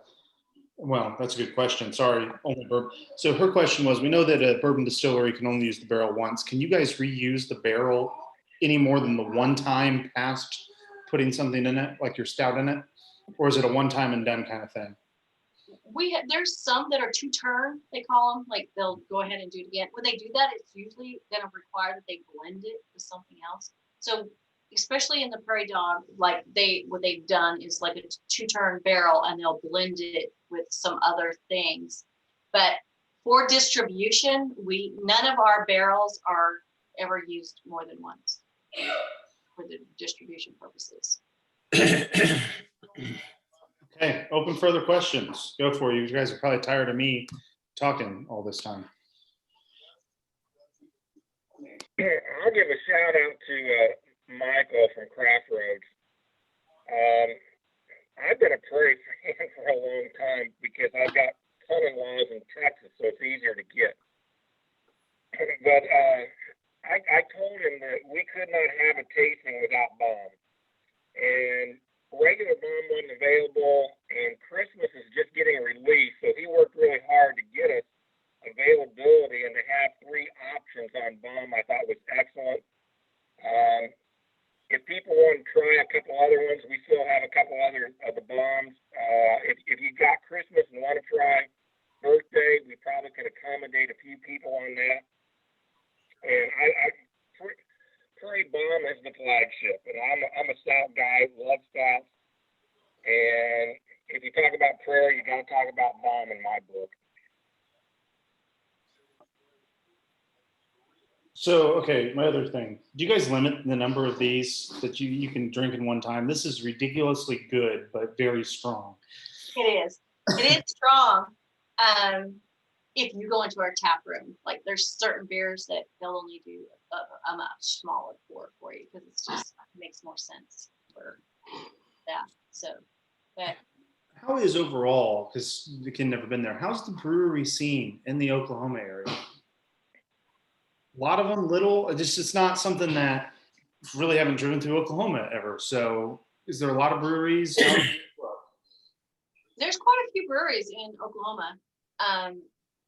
well, that's a good question. Sorry, only bourbon. So her question was, we know that a bourbon distillery can only use the barrel once. Can you guys reuse the barrel any more than the one time past putting something in it, like your stout in it? Or is it a one time and done kind of thing? There's some that are 2-turn, they call them, like they'll go ahead and do it again. When they do that, it's usually going to require that they blend it with something else. So especially in the Prairie Dog, like what they've done is like a 2-turn barrel, and they'll blend it with some other things. But for distribution, none of our barrels are ever used more than once for the distribution purposes. Okay, open further questions. Go for it. You guys are probably tired of me talking all this time. I'll give a shout out to Michael from Craft Roads. I've been a Prairie fan for a long time because I've got son-in-laws in Texas, so it's easier to get. But I told him that we could not have a tasting without bomb. And regular bomb wasn't available, and Christmas is just getting released, so he worked really hard to get us availability, and to have 3 options on bomb I thought was excellent. If people want to try a couple other ones, we still have a couple other of the bombs. If you got Christmas and want to try birthday, we probably can accommodate a few people on that. And Prairie Bomb is the flagship, and I'm a stout guy, love stouts. And if you talk about Prairie, you got to talk about Bomb in my book. So, okay, my other thing. Do you guys limit the number of these that you can drink in one time? This is ridiculously good, but very strong. It is. It is strong. If you go into our tap room, like there's certain beers that they'll only do a much smaller pour for you because it's just makes more sense for that. So, but How is overall, because the kid never been there, how's the brewery scene in the Oklahoma area? A lot of them, little, it's not something that really haven't driven through Oklahoma ever. So is there a lot of breweries? there's quite a few breweries in Oklahoma.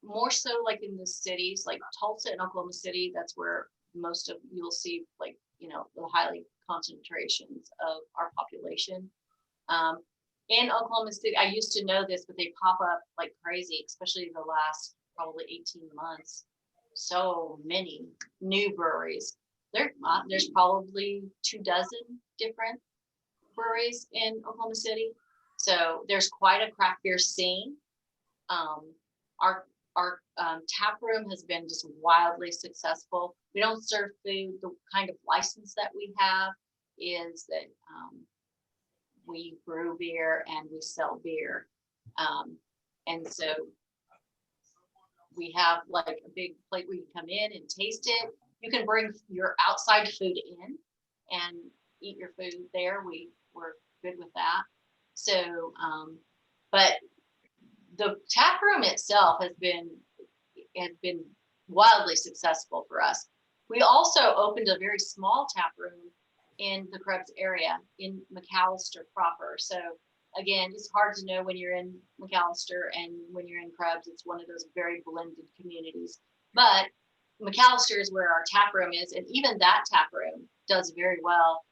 More so like in the cities, like Tulsa and Oklahoma City. That's where most of you'll see, like, the highly concentrations of our population. In Oklahoma City, I used to know this, but they pop up like crazy, especially the last probably 18 months. So many new breweries. There's probably 24 different breweries in Oklahoma City. So there's quite a craft beer scene. Our tap room has been just wildly successful. We don't serve food. The kind of license that we have is that we brew beer and we sell beer. And so we have like a big plate where you come in and taste it. You can bring your outside food in and eat your food there. We're good with that. So, but the tap room itself has been wildly successful for us. We also opened a very small tap room in the Krebs area in McAllister proper. So again, it's hard to know when you're in McAllister and when you're in Krebs. It's one of those very blended communities. But McAllister is where our tap room is, and even that tap room does very well.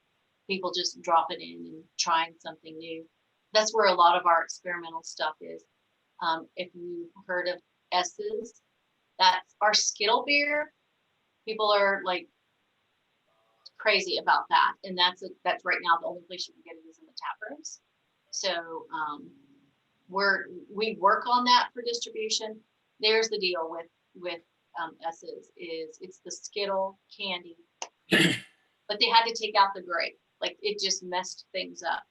People just drop it in and trying something new. That's where a lot of our experimental stuff is. If you've heard of S's, that's our Skittle beer. People are like crazy about that, and that's right now the only place you can get it is in the tap rooms. So we work on that for distribution. There's the deal with S's is it's the Skittle candy, but they had to take out the grape. Like it just messed things up.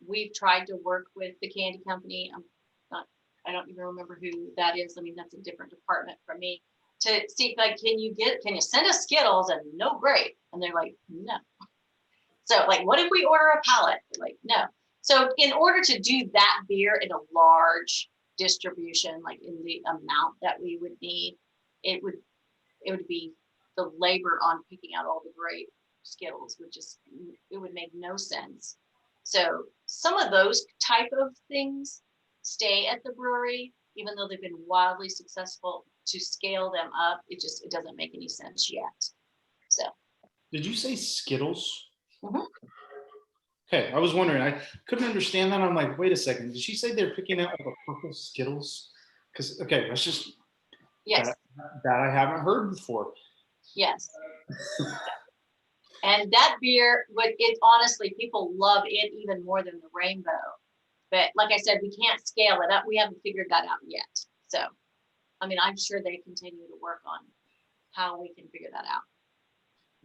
We've tried to work with the candy company. I don't even remember who that is. I mean, that's a different department from me, to see, like, can you send us Skittles? And no, great. And they're like, no. So like, what if we order a pallet? They're like, no. So in order to do that beer in a large distribution, like in the amount that we would need, it would be the labor on picking out all the great Skittles it would make no sense. So some of those type of things stay at the brewery, even though they've been wildly successful. To scale them up, it doesn't make any sense yet. So. Did you say Skittles? Mhm. Okay, I was wondering. I couldn't understand that. I'm like, wait a second. Did she say they're picking out like a purple Skittles? Because let's just Yes. that I haven't heard before. Yes. And that beer, honestly, people love it even more than the Rainbow. But like I said, we can't scale it up. We haven't figured that out yet. So, I mean, I'm sure they continue to work on how we can figure that out.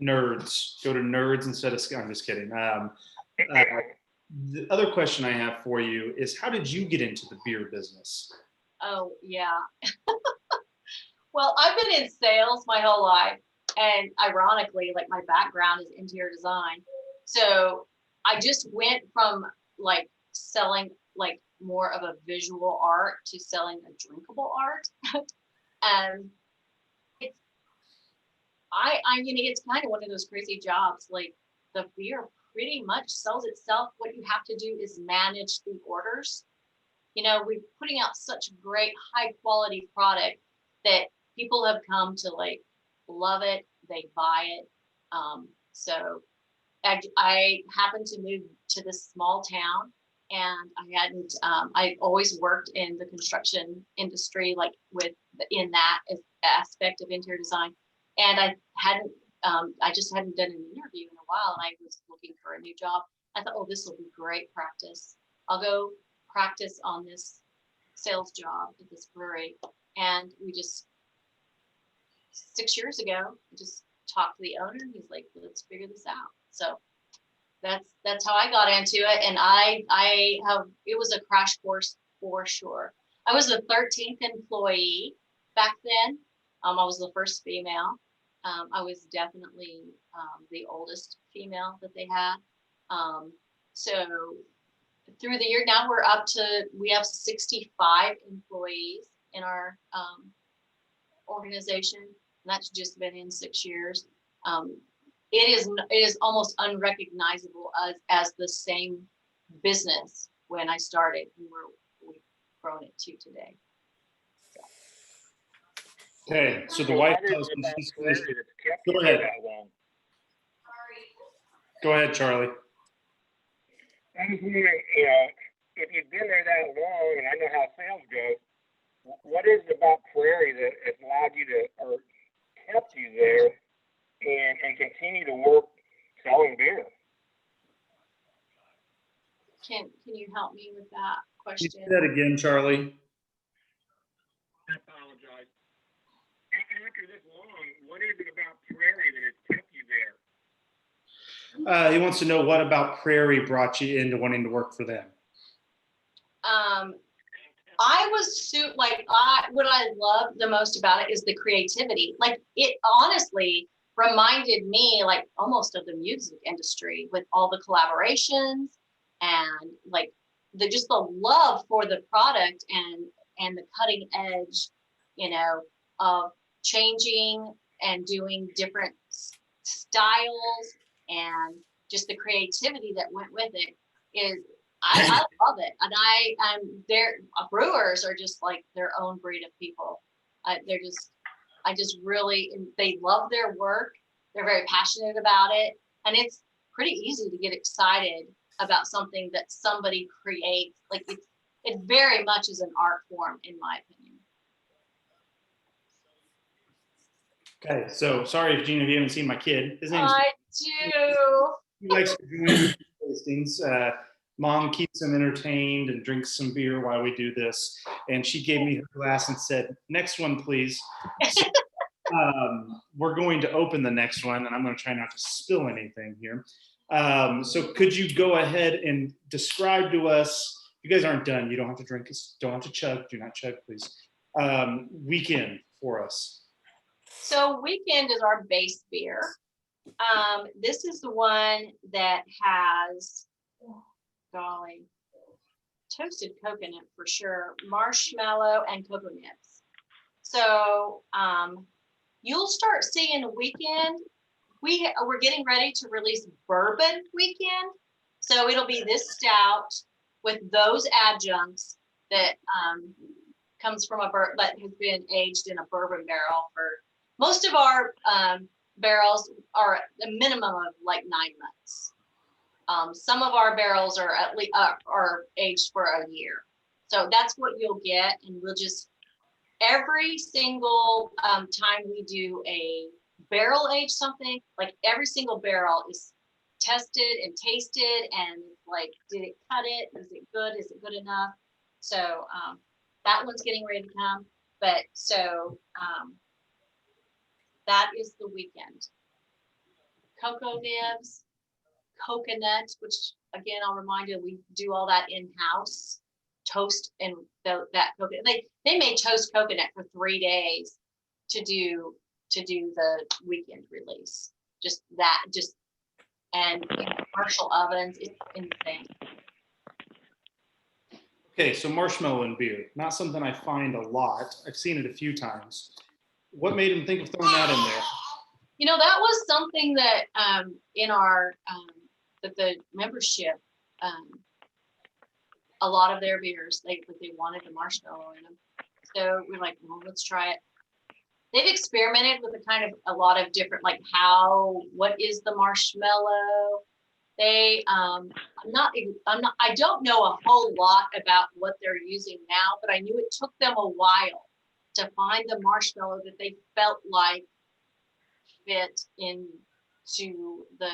Nerds. Go to Nerds instead of. I'm just kidding. The other question I have for you is, how did you get into the beer business? Oh, yeah. Well, I've been in sales my whole life. And ironically, like, my background is interior design. So I just went from like selling like more of a visual art to selling a drinkable art. And it's kind of one of those crazy jobs. Like, the beer pretty much sells itself. What you have to do is manage the orders. We're putting out such great high quality product that people have come to like love it. They buy it. So I happened to move to this small town, and I always worked in the construction industry, like in that aspect of interior design. And I just hadn't done an interview in a while, and I was looking for a new job. I thought, oh, this will be great practice. I'll go practice on this sales job at this brewery. And 6 years ago, I just talked to the owner, and he's like, let's figure this out. So that's how I got into it. And it was a crash course for sure. I was the 13th employee back then. I was the first female. I was definitely the oldest female that they had. So through the year, now we have 65 employees in our organization. And that's just been in 6 years. It is almost unrecognizable as the same business when I started. We've grown it to today. Okay, so the wife tells me she's finished. Go ahead. Go ahead, Charlie. I was wondering, if you've been there that long, and I know how sales go, what is it about Prairie that has allowed you to, or kept you there, and continue to work selling beer? Can you help me with that question? Can you say that again, Charlie? I apologize. After this long, what is it about Prairie that has kept you there? He wants to know what about Prairie brought you into wanting to work for them. What I love the most about it is the creativity. Like, it honestly reminded me like almost of the music industry, with all the collaborations and like the love for the product and the cutting edge, of changing and doing different styles, and just the creativity that went with it I love it. And their brewers are just like their own breed of people. They love their work. They're very passionate about it. And it's pretty easy to get excited about something that somebody creates. Like, it very much is an art form, in my opinion. Okay, so sorry if Gina, if you haven't seen my kid. His name's I do. He likes to join tastings. Mom keeps him entertained and drinks some beer while we do this. And she gave me her glass and said, next one, please. So, we're going to open the next one, and I'm going to try not to spill anything here. So could you go ahead and describe to us you guys aren't done. You don't have to drink. Don't have to chug. Do not chug, please. Weekend for us. So Weekend is our base beer. This is the one that has, golly, toasted coconut for sure, marshmallow and cocoa nibs. So you'll start seeing Weekend. We're getting ready to release Bourbon Weekend. So it'll be this stout with those adjuncts that comes from that has been aged in a bourbon barrel for most of our barrels are a minimum of like 9 months. Some of our barrels are at least are aged for a year. So that's what you'll get, and we'll just every single time we do a barrel age something, like every single barrel is tested and tasted, and like, did it cut it? Is it good? Is it good enough? So that one's getting ready to come. But so that is the Weekend. Cocoa nibs, coconut, which again, I'll remind you, we do all that in-house. Toast and that coconut. They may toast coconut for 3 days to do the Weekend release. And in commercial ovens, it's insane. Okay, so marshmallow and beer, not something I find a lot. I've seen it a few times. What made him think of throwing that in there? You know, that was something that in our that the membership, a lot of their beers, they wanted the marshmallow in them. So we're like, well, let's try it. They've experimented with a lot of different, like what is the marshmallow? I don't know a whole lot about what they're using now, but I knew it took them a while to find the marshmallow that they felt like fit into the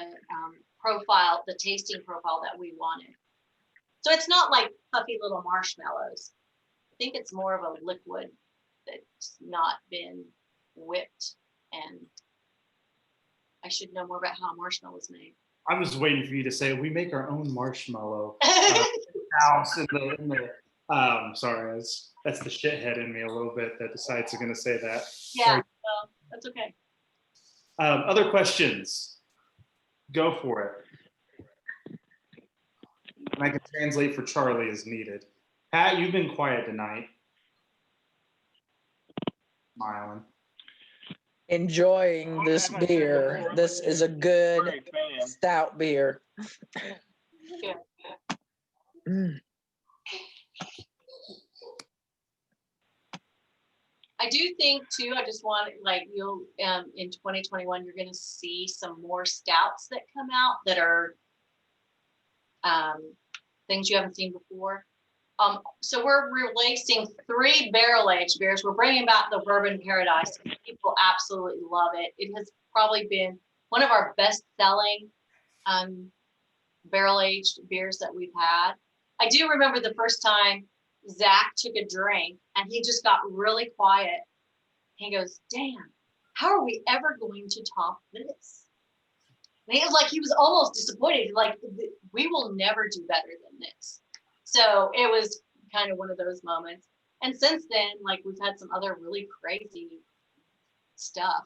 profile, the tasting profile that we wanted. So it's not like puffy little marshmallows. I think it's more of a liquid that's not been whipped, and I should know more about how a marshmallow is made. I was waiting for you to say we make our own marshmallow house in the sorry, that's the shithead in me a little bit that decides they're going to say that. Yeah, well, that's okay. Other questions? Go for it. And I can translate for Charlie as needed. Pat, you've been quiet tonight. Smiling. Enjoying this beer. This is a good stout beer. Yeah. Mm. I do think too, I just want, like, you'll in 2021 you're going to see some more stouts that come out that are things you haven't seen before. So we're releasing 3 barrel-aged beers. We're bringing back the Bourbon Paradise. People absolutely love it. It has probably been one of our best-selling barrel-aged beers that we've had. I do remember the first time Zach took a drink and he just got really quiet. He goes, "Damn, how are we ever going to top this?" And he was almost disappointed. Like, we will never do better than this. So it was kind of one of those moments. And since then, like, we've had some other really crazy stuff.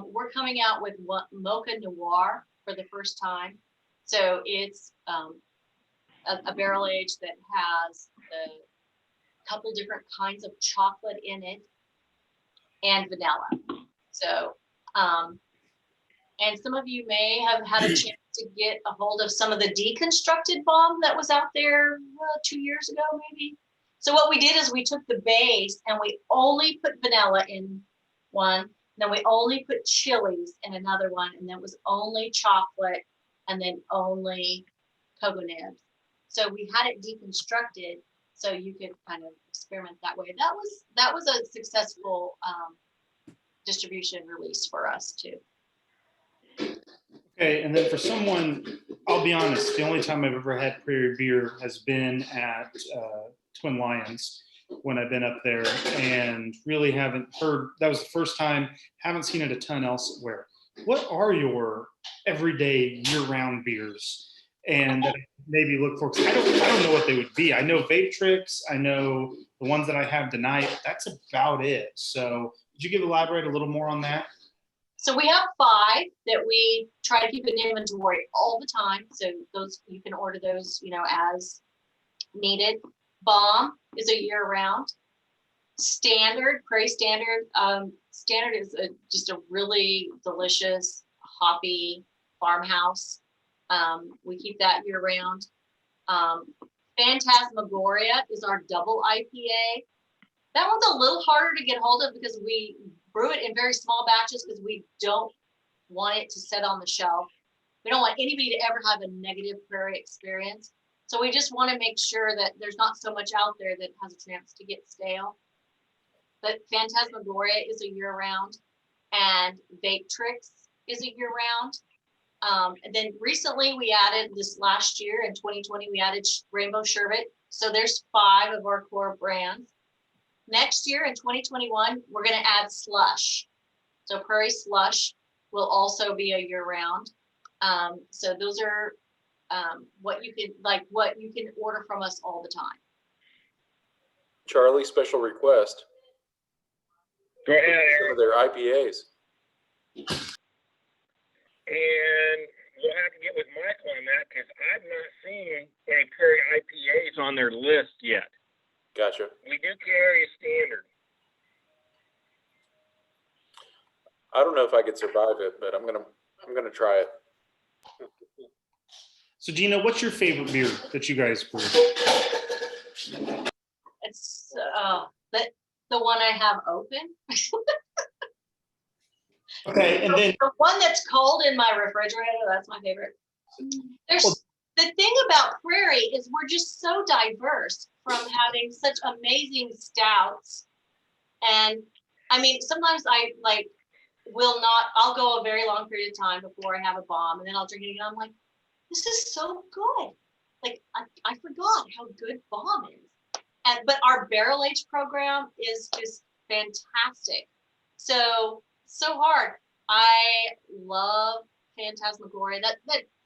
We're coming out with Mocha Noir for the first time. So it's a barrel age that has a couple different kinds of chocolate in it and vanilla. So, and some of you may have had a chance to get a hold of some of the deconstructed bomb that was out there 2 years ago, maybe. So what we did is we took the base and we only put vanilla in one, then we only put chilies in another one, and then it was only chocolate, and then only cocoa nibs. So we had it deconstructed so you could kind of experiment that way. That was a successful distribution release for us too. Okay, and then for someone, I'll be honest, the only time I've ever had Prairie beer has been at Twin Lions when I've been up there, and really haven't heard, that was the first time, haven't seen it a ton elsewhere. What are your everyday year-round beers? and that I maybe look for? 'Cause I don't know what they would be. I know vape tricks. I know the ones that I have tonight. That's about it. So could you elaborate a little more on that? So we have 5 that we try to keep in inventory all the time. So those, you can order those, as needed. Bomb is a year round. Standard, Prairie Standard. Standard is just a really delicious hoppy farmhouse. We keep that year round. Phantasmagoria is our double IPA. That one's a little harder to get hold of because we brew it in very small batches because we don't want it to sit on the shelf. We don't want anybody to ever have a negative Prairie experience. So we just want to make sure that there's not so much out there that has a chance to get stale. But Phantasmagoria is a year round, and Vape Tricks is a year round. And then recently we added, this last year in 2020, we added Rainbow Sherbet. So there's 5 of our core brands. Next year in 2021, we're going to add Slush. So Prairie Slush will also be a year round. So those are what you can order from us all the time. Charlie, special request. Go ahead, Some Eric. of their IPAs. And we'll have to get with Michael on that because I've not seen any Prairie IPAs on their list yet. Gotcha. We do carry a standard. I don't know if I could survive it, but I'm gonna try it. So Gina, what's your favorite beer that you guys brew? It's the one I have open. Okay, and then The one that's cold in my refrigerator, that's my favorite. There's the thing about Prairie is we're just so diverse from having such amazing stouts. And I mean, sometimes I'll go a very long period of time before I have a bomb, and then I'll drink it again. I'm like, this is so good. Like I forgot how good bomb is. But our barrel age program is just fantastic. So hard. I love Phantasmagoria. That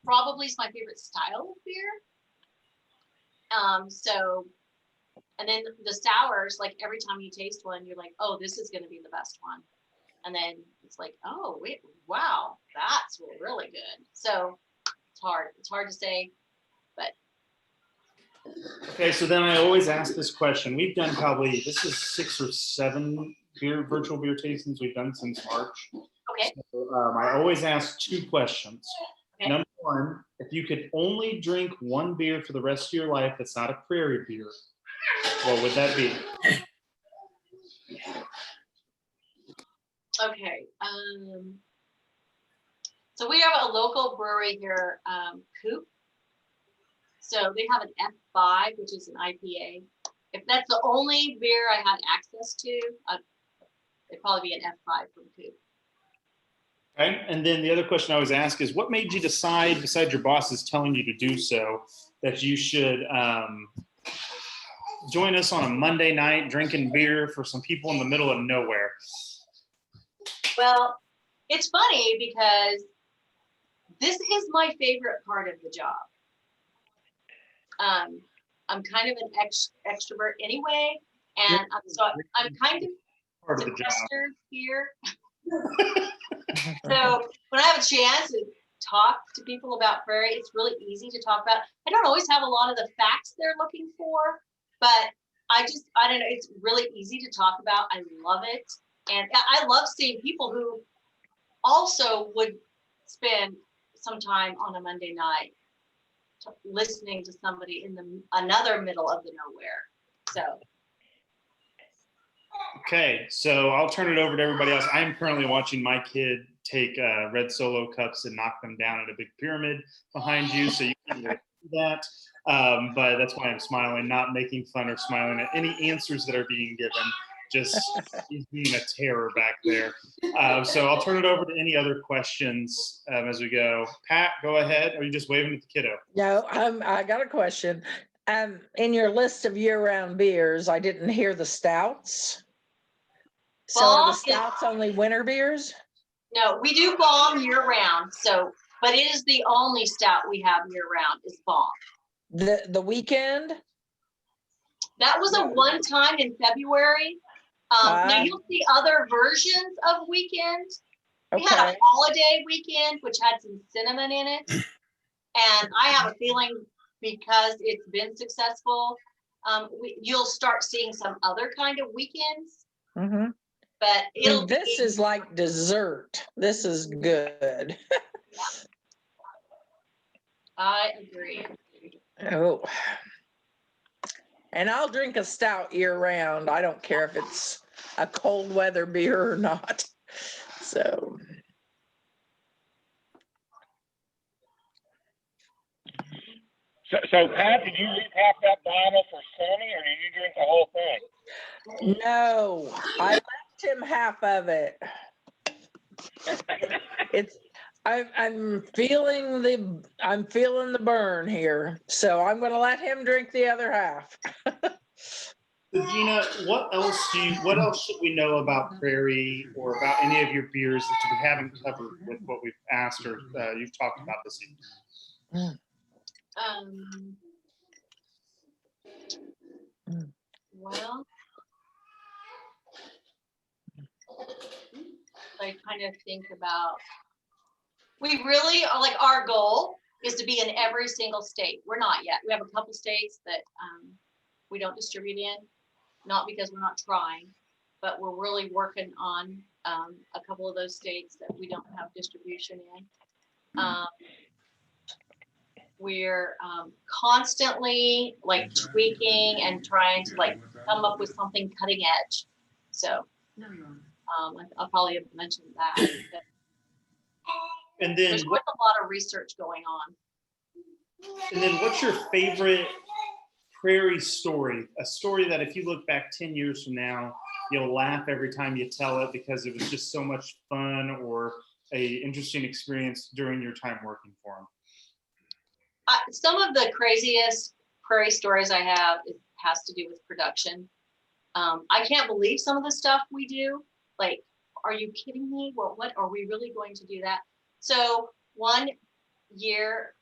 probably is my favorite style of beer. And then the sours, like every time you taste one, you're like, oh, this is going to be the best one. And then it's like, oh, wait, wow, that's really good. So it's hard. It's hard to say, but. okay, so then I always ask this question. We've done this is 6 or 7 virtual beer tastings we've done since March. Okay. So, I always ask 2 questions. Okay. Number 1, if you could only drink one beer for the rest of your life that's not a Prairie beer, what would that be? Okay. So we have a local brewery here, Coop. So they have an F5, which is an IPA. If that's the only beer I had access to, it'd probably be an F5 from Coop. Okay, and then the other question I always ask is, what made you decide, besides your bosses telling you to do so, that you should join us on a Monday night drinking beer for some people in the middle of nowhere? Well, it's funny because this is my favorite part of the job. I'm kind of an extrovert anyway, and I'm kind of Part of the job. sequestered here. So when I have a chance to talk to people about Prairie, it's really easy to talk about. I don't always have a lot of the facts they're looking for, but I don't know, it's really easy to talk about. I love it. And I love seeing people who also would spend some time on a Monday night listening to somebody in another middle of the nowhere. So. Okay, so I'll turn it over to everybody else. I'm currently watching my kid take red Solo cups and knock them down in a big pyramid behind you, so you can't really see that. But that's why I'm smiling, not making fun or smiling at any answers that are being given. Just he's being a terror back there. So I'll turn it over to any other questions as we go. Pat, go ahead. Or are you just waving at the kiddo? No, I got a question. In your list of year-round beers, I didn't hear the stouts. So are the stouts only winter beers? No, we do bomb year round. So but it is the only stout we have year round is bomb. The weekend? That was a one time in February. Now Ah. you'll see other versions of weekend. We had a Okay. holiday weekend, which had some cinnamon in it. And I have a feeling because it's been successful, you'll start seeing some other kind of weekends, Mhm. but it'll This be, is like dessert. This is good. I agree. Oh. And I'll drink a stout year round. I don't care if it's a cold weather beer or not. So, So Pat, did you leave half that bottle for Sonny, or did you drink the whole thing? no, I left him half of it. It's, I'm feeling the burn here. So I'm going to let him drink the other half. Gina, what else should we know about Prairie or about any of your beers that we haven't covered with what we've asked or you've talked about this evening? Well, I kind of think about, we really are like, our goal is to be in every single state. We're not yet. We have a couple states that we don't distribute in, not because we're not trying, but we're really working on a couple of those states that we don't have distribution in. We're constantly like tweaking and trying to like come up with something cutting edge. So I'll probably have mentioned that. And then There's quite a lot of research going on. And then what's your favorite Prairie story? A story that if you look back 10 years from now, you'll laugh every time you tell it because it was just so much fun or a interesting experience during your time working for them. Some of the craziest Prairie stories I have, it has to do with production. I can't believe some of the stuff we do. Like, are you kidding me? Well, what are we really going to do that? So one year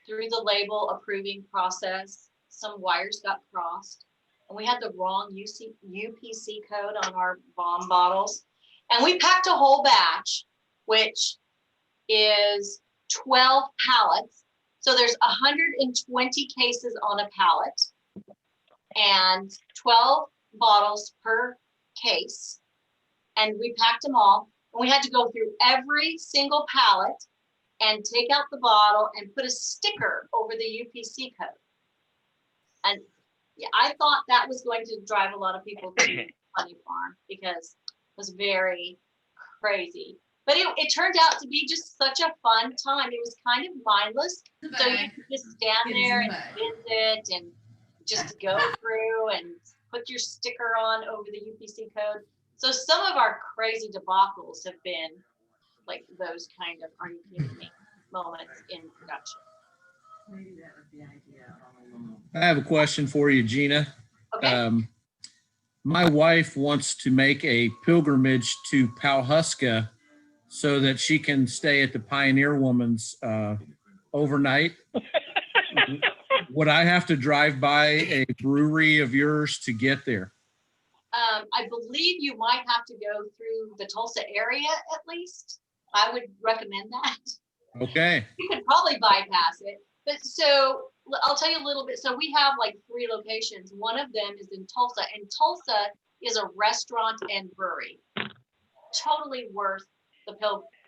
through the label approving process, some wires got crossed and we had the wrong UPC code on our bomb bottles. And we packed a whole batch, which is 12 pallets. So there's 120 cases on a pallet and 12 bottles per case. And we packed them all. And we had to go through every single pallet and take out the bottle and put a sticker over the UPC code. And yeah, I thought that was going to drive a lot of people to Funny Farm because it was very crazy. But it turned out to be just such a fun time. It was kind of mindless. So you could just stand there and visit and just go through and put your sticker on over the UPC code. So some of our crazy debacles have been like those kind of are you kidding me moments in production. I have a question for you, Gina. Okay. My wife wants to make a pilgrimage to Powhuska so that she can stay at the Pioneer Woman's overnight. Would I have to drive by a brewery of yours to get there? I believe you might have to go through the Tulsa area at least. I would recommend that. Okay. You could probably bypass it. But so I'll tell you a little bit. So we have like 3 locations. One of them is in Tulsa, and Tulsa is a restaurant and brewery. Totally worth the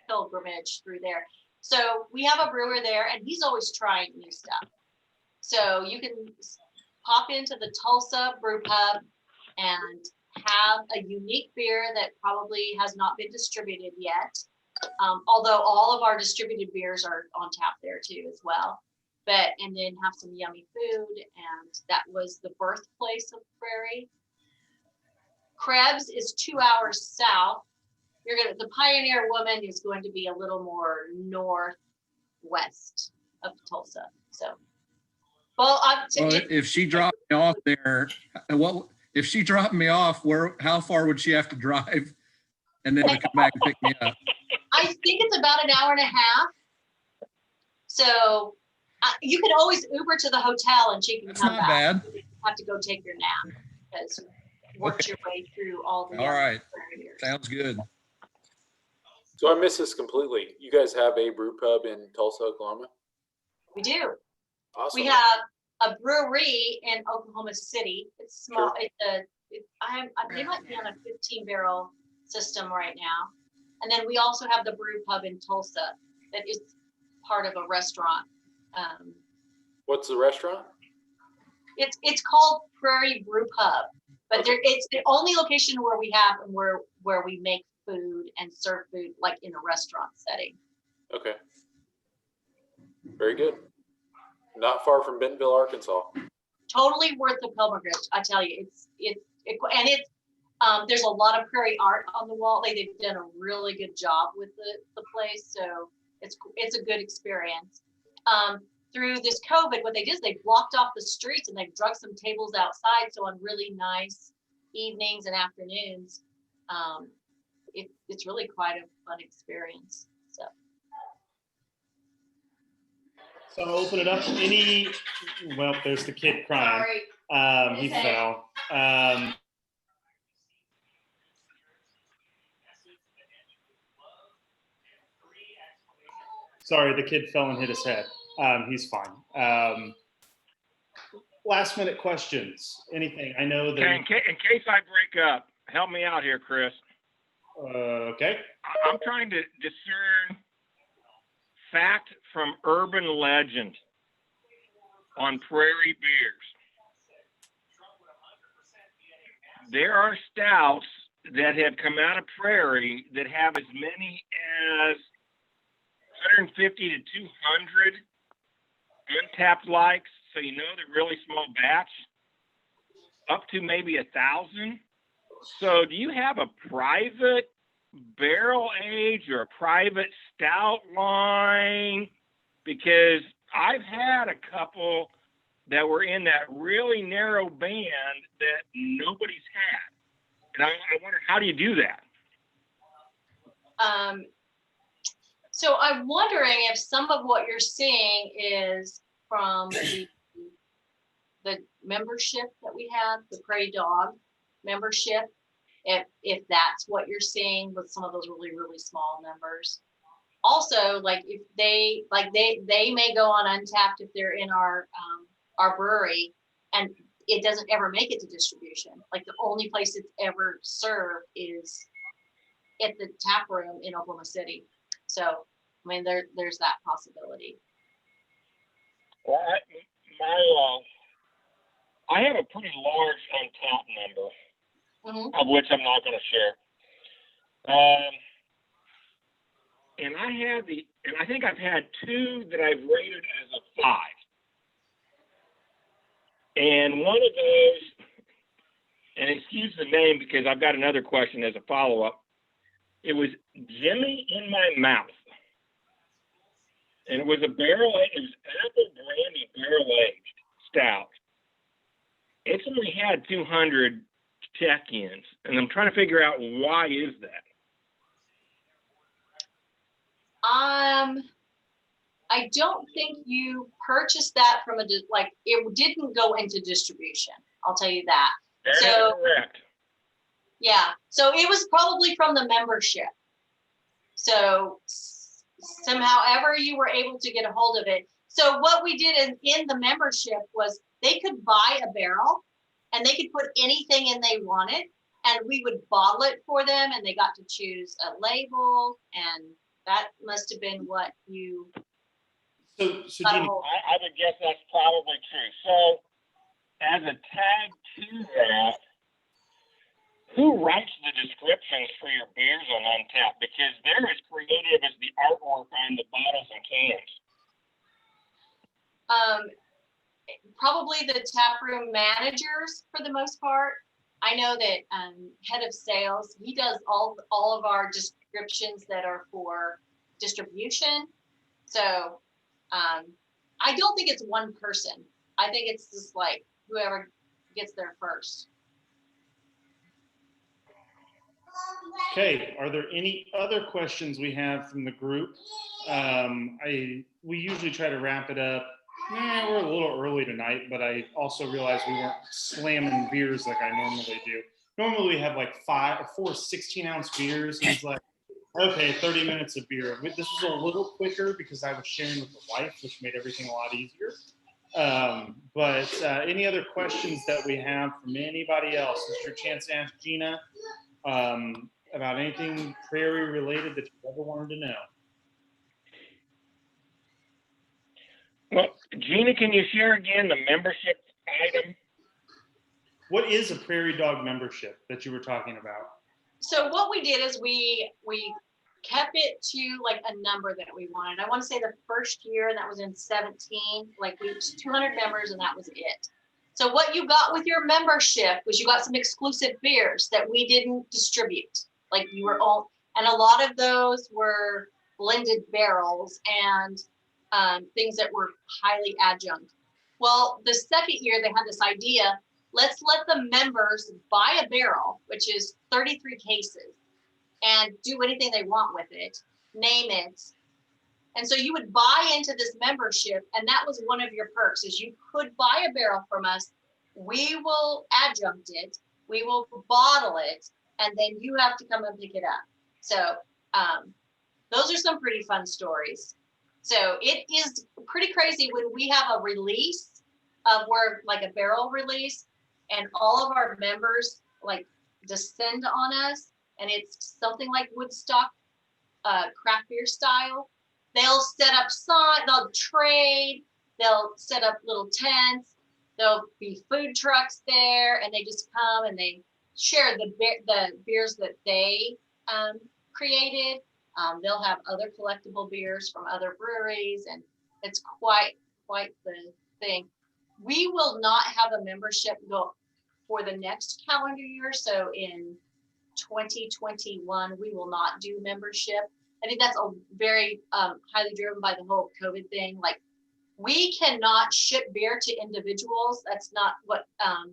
pilgrimage through there. So we have a brewer there, and he's always trying new stuff. So you can pop into the Tulsa Brew Pub and have a unique beer that probably has not been distributed yet. Although all of our distributed beers are on tap there too as well. And then have some yummy food, and that was the birthplace of Prairie. Krebs is 2 hours south. The Pioneer Woman is going to be a little more northwest of Tulsa. So, well, If she dropped me off there, if she dropped me off, how far would she have to drive and then to come back and pick me up? I think it's about an hour and a half. So you can always Uber to the hotel and she can That's come not back. bad. You have to go take your nap because you worked your way through all the All right. barriers. Sounds good. So I missed this completely. You guys have a brew pub in Tulsa, Oklahoma? We do. Awesome. We have a brewery in Oklahoma City. It's small. Sure. They might be on a 15-barrel system right now. And then we also have the brew pub in Tulsa that is part of a restaurant. What's the restaurant? It's called Prairie Brew Pub, but it's the only location where we have and where we make food and serve food like in a restaurant setting. Okay. Very good. Not far from Bentonville, Arkansas. Totally worth the pilgrimage. I tell you, there's a lot of prairie art on the wall. They've done a really good job with the place, so it's a good experience. Through this COVID, what they did is they blocked off the streets and they've drug some tables outside. So on really nice evenings and afternoons, it's really quite a fun experience. So I'll open it up. Well, there's the kid crying. Sorry. He fell. Sorry, the kid fell and hit his head. He's fine. Last minute questions. Anything? I know that. Okay, in case I break up, help me out here, Chris. Okay. I'm trying to discern fact from urban legend on prairie beers. There are stouts that have come out of Prairie that have as many as 150 to 200 untapped likes, so you know they're really small batch, up to maybe 1,000. So do you have a private barrel age or a private stout line? Because I've had a couple that were in that really narrow band that nobody's had. And I wonder, how do you do that? So I'm wondering if some of what you're seeing is from the membership that we have, the Prairie Dog membership. If that's what you're seeing with some of those really, really small numbers. Also, like if they may go on Untapped if they're in our brewery and it doesn't ever make it to distribution. Like the only place it's ever served is at the tap room in Oklahoma City. So, I mean, there's that possibility. Well, I have a pretty large Untapped number, of which I'm not going to share. And I think I've had two that I've rated as a 5. And one of those, and excuse the name because I've got another question as a follow-up. It was Jimmy in My Mouth. And it was apple brandy barrel-aged stout. It's only had 200 check-ins, and I'm trying to figure out why is that? I don't think you purchased that from it didn't go into distribution. I'll tell you that. That is correct. Yeah, so it was probably from the membership. So somehow ever you were able to get a hold of it. So what we did in the membership was they could buy a barrel and they could put anything in they wanted and we would bottle it for them and they got to choose a label, and that must have been what you. So Jeannie, I would guess that's probably true. So as a tag to that, who writes the descriptions for your beers on Untapped? Because they're as creative as the artwork on the bottles and cans. Probably the taproom managers for the most part. I know that head of sales, he does all of our descriptions that are for distribution. So I don't think it's one person. I think it's just like whoever gets there first. Okay, are there any other questions we have from the group? We usually try to wrap it up. We're a little early tonight, but I also realized we weren't slamming beers like I normally do. Normally we have like 4 16-ounce beers. And it's like, okay, 30 minutes of beer. This was a little quicker because I was sharing with the wife, which made everything a lot easier. But any other questions that we have from anybody else? This is your chance to ask Gina about anything Prairie related that you ever wanted to know. Well, Gina, can you share again the membership item? What is a Prairie Dog membership that you were talking about? So what we did is we kept it to like a number that we wanted. I want to say the first year, and that was in 17, like we 200 members, and that was it. So what you got with your membership was you got some exclusive beers that we didn't distribute. Like you were all, and a lot of those were blended barrels and things that were highly adjunct. Well, the second year they had this idea, let's let the members buy a barrel, which is 33 cases, and do anything they want with it, name it. And so you would buy into this membership, and that was one of your perks, is you could buy a barrel from us. We will adjunct it, we will bottle it, and then you have to come and pick it up. So those are some pretty fun stories. So it is pretty crazy when we have a release of where like a barrel release, and all of our members like descend on us, and it's something like Woodstock craft beer style. They'll set up signs, they'll trade, they'll set up little tents, there'll be food trucks there, and they just come and they share the beers that they created. They'll have other collectible beers from other breweries, and it's quite the thing. We will not have a membership go for the next calendar year. So in 2021, we will not do membership. I think that's a very highly driven by the whole COVID thing. Like we cannot ship beer to individuals. That's not what,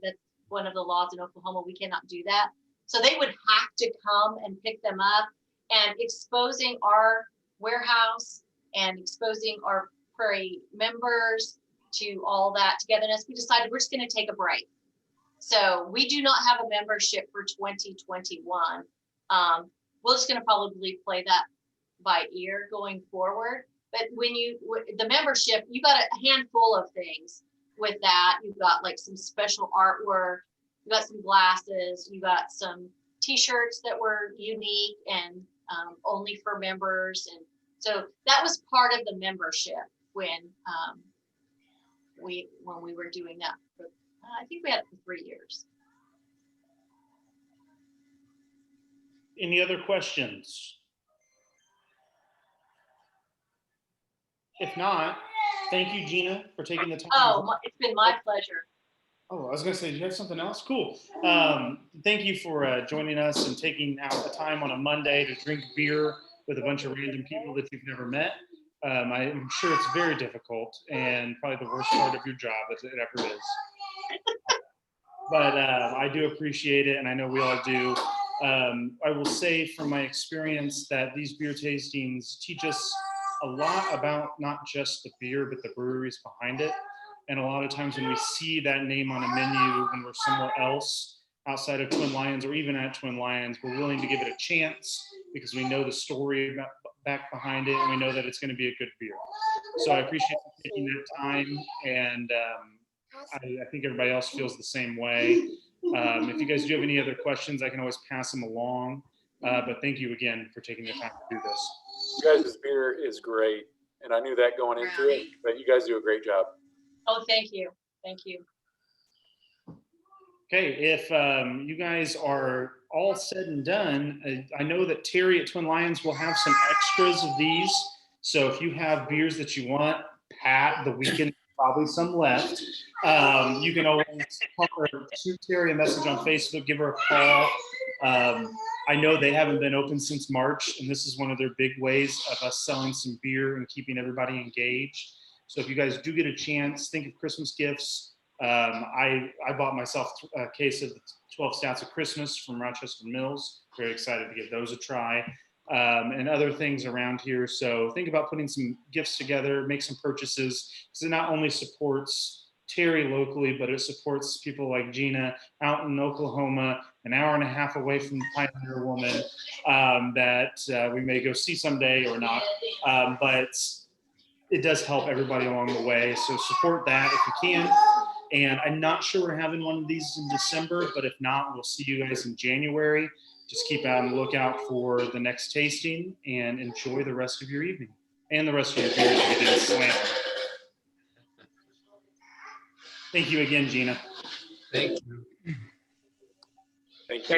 that's one of the laws in Oklahoma. We cannot do that. So they would have to come and pick them up, and exposing our warehouse and exposing our Prairie members to all that togetherness, we decided we're just going to take a break. So we do not have a membership for 2021. We're just going to probably play that by ear going forward. But when the membership, you got a handful of things with that. You've got like some special artwork, you got some glasses, you got some t-shirts that were unique and only for members. And so that was part of the membership when we were doing that. For, I think we had it for 3 years. Any other questions? If not, thank you, Gina, for taking the time. Oh, it's been my pleasure. Oh, I was going to say, do you have something else? Cool. Thank you for joining us and taking out the time on a Monday to drink beer with a bunch of random people that you've never met. I'm sure it's very difficult and probably the worst part of your job that it ever is. But I do appreciate it, and I know we all do. I will say from my experience that these beer tastings teach us a lot about not just the beer, but the breweries behind it. And a lot of times when we see that name on a menu, when we're somewhere else outside of Twin Lions or even at Twin Lions, we're willing to give it a chance because we know the story back behind it, and we know that it's going to be a good beer. So I appreciate you taking that time, and I think everybody else feels the same way. If you guys do have any other questions, I can always pass them along. But thank you again for taking the time to do this. You guys' beer is great, and I knew that going into it, but you guys do a great job. Oh, thank you. Thank you. Okay, if you guys are all said and done, I know that Terry at Twin Lions will have some extras of these. So if you have beers that you want, Pat, the weekend, probably some left. You can always shoot Terry a message on Facebook, give her a call. I know they haven't been open since March, and this is one of their big ways of us selling some beer and keeping everybody engaged. So if you guys do get a chance, think of Christmas gifts. I bought myself a case of 12 Stouts of Christmas from Rochester Mills. Very excited to give those a try. and other things around here. So think about putting some gifts together, make some purchases, because it not only supports Terry locally, but it supports people like Gina out in Oklahoma, an hour and a half away from the Pioneer Woman, that we may go see someday or not. But it does help everybody along the way. So support that if you can. And I'm not sure we're having one of these in December, but if not, we'll see you guys in January. Just keep on the lookout for the next tasting and enjoy the rest of your evening and the rest of your beer if you didn't slam. Thank you again, Gina. Thank you. Thank you.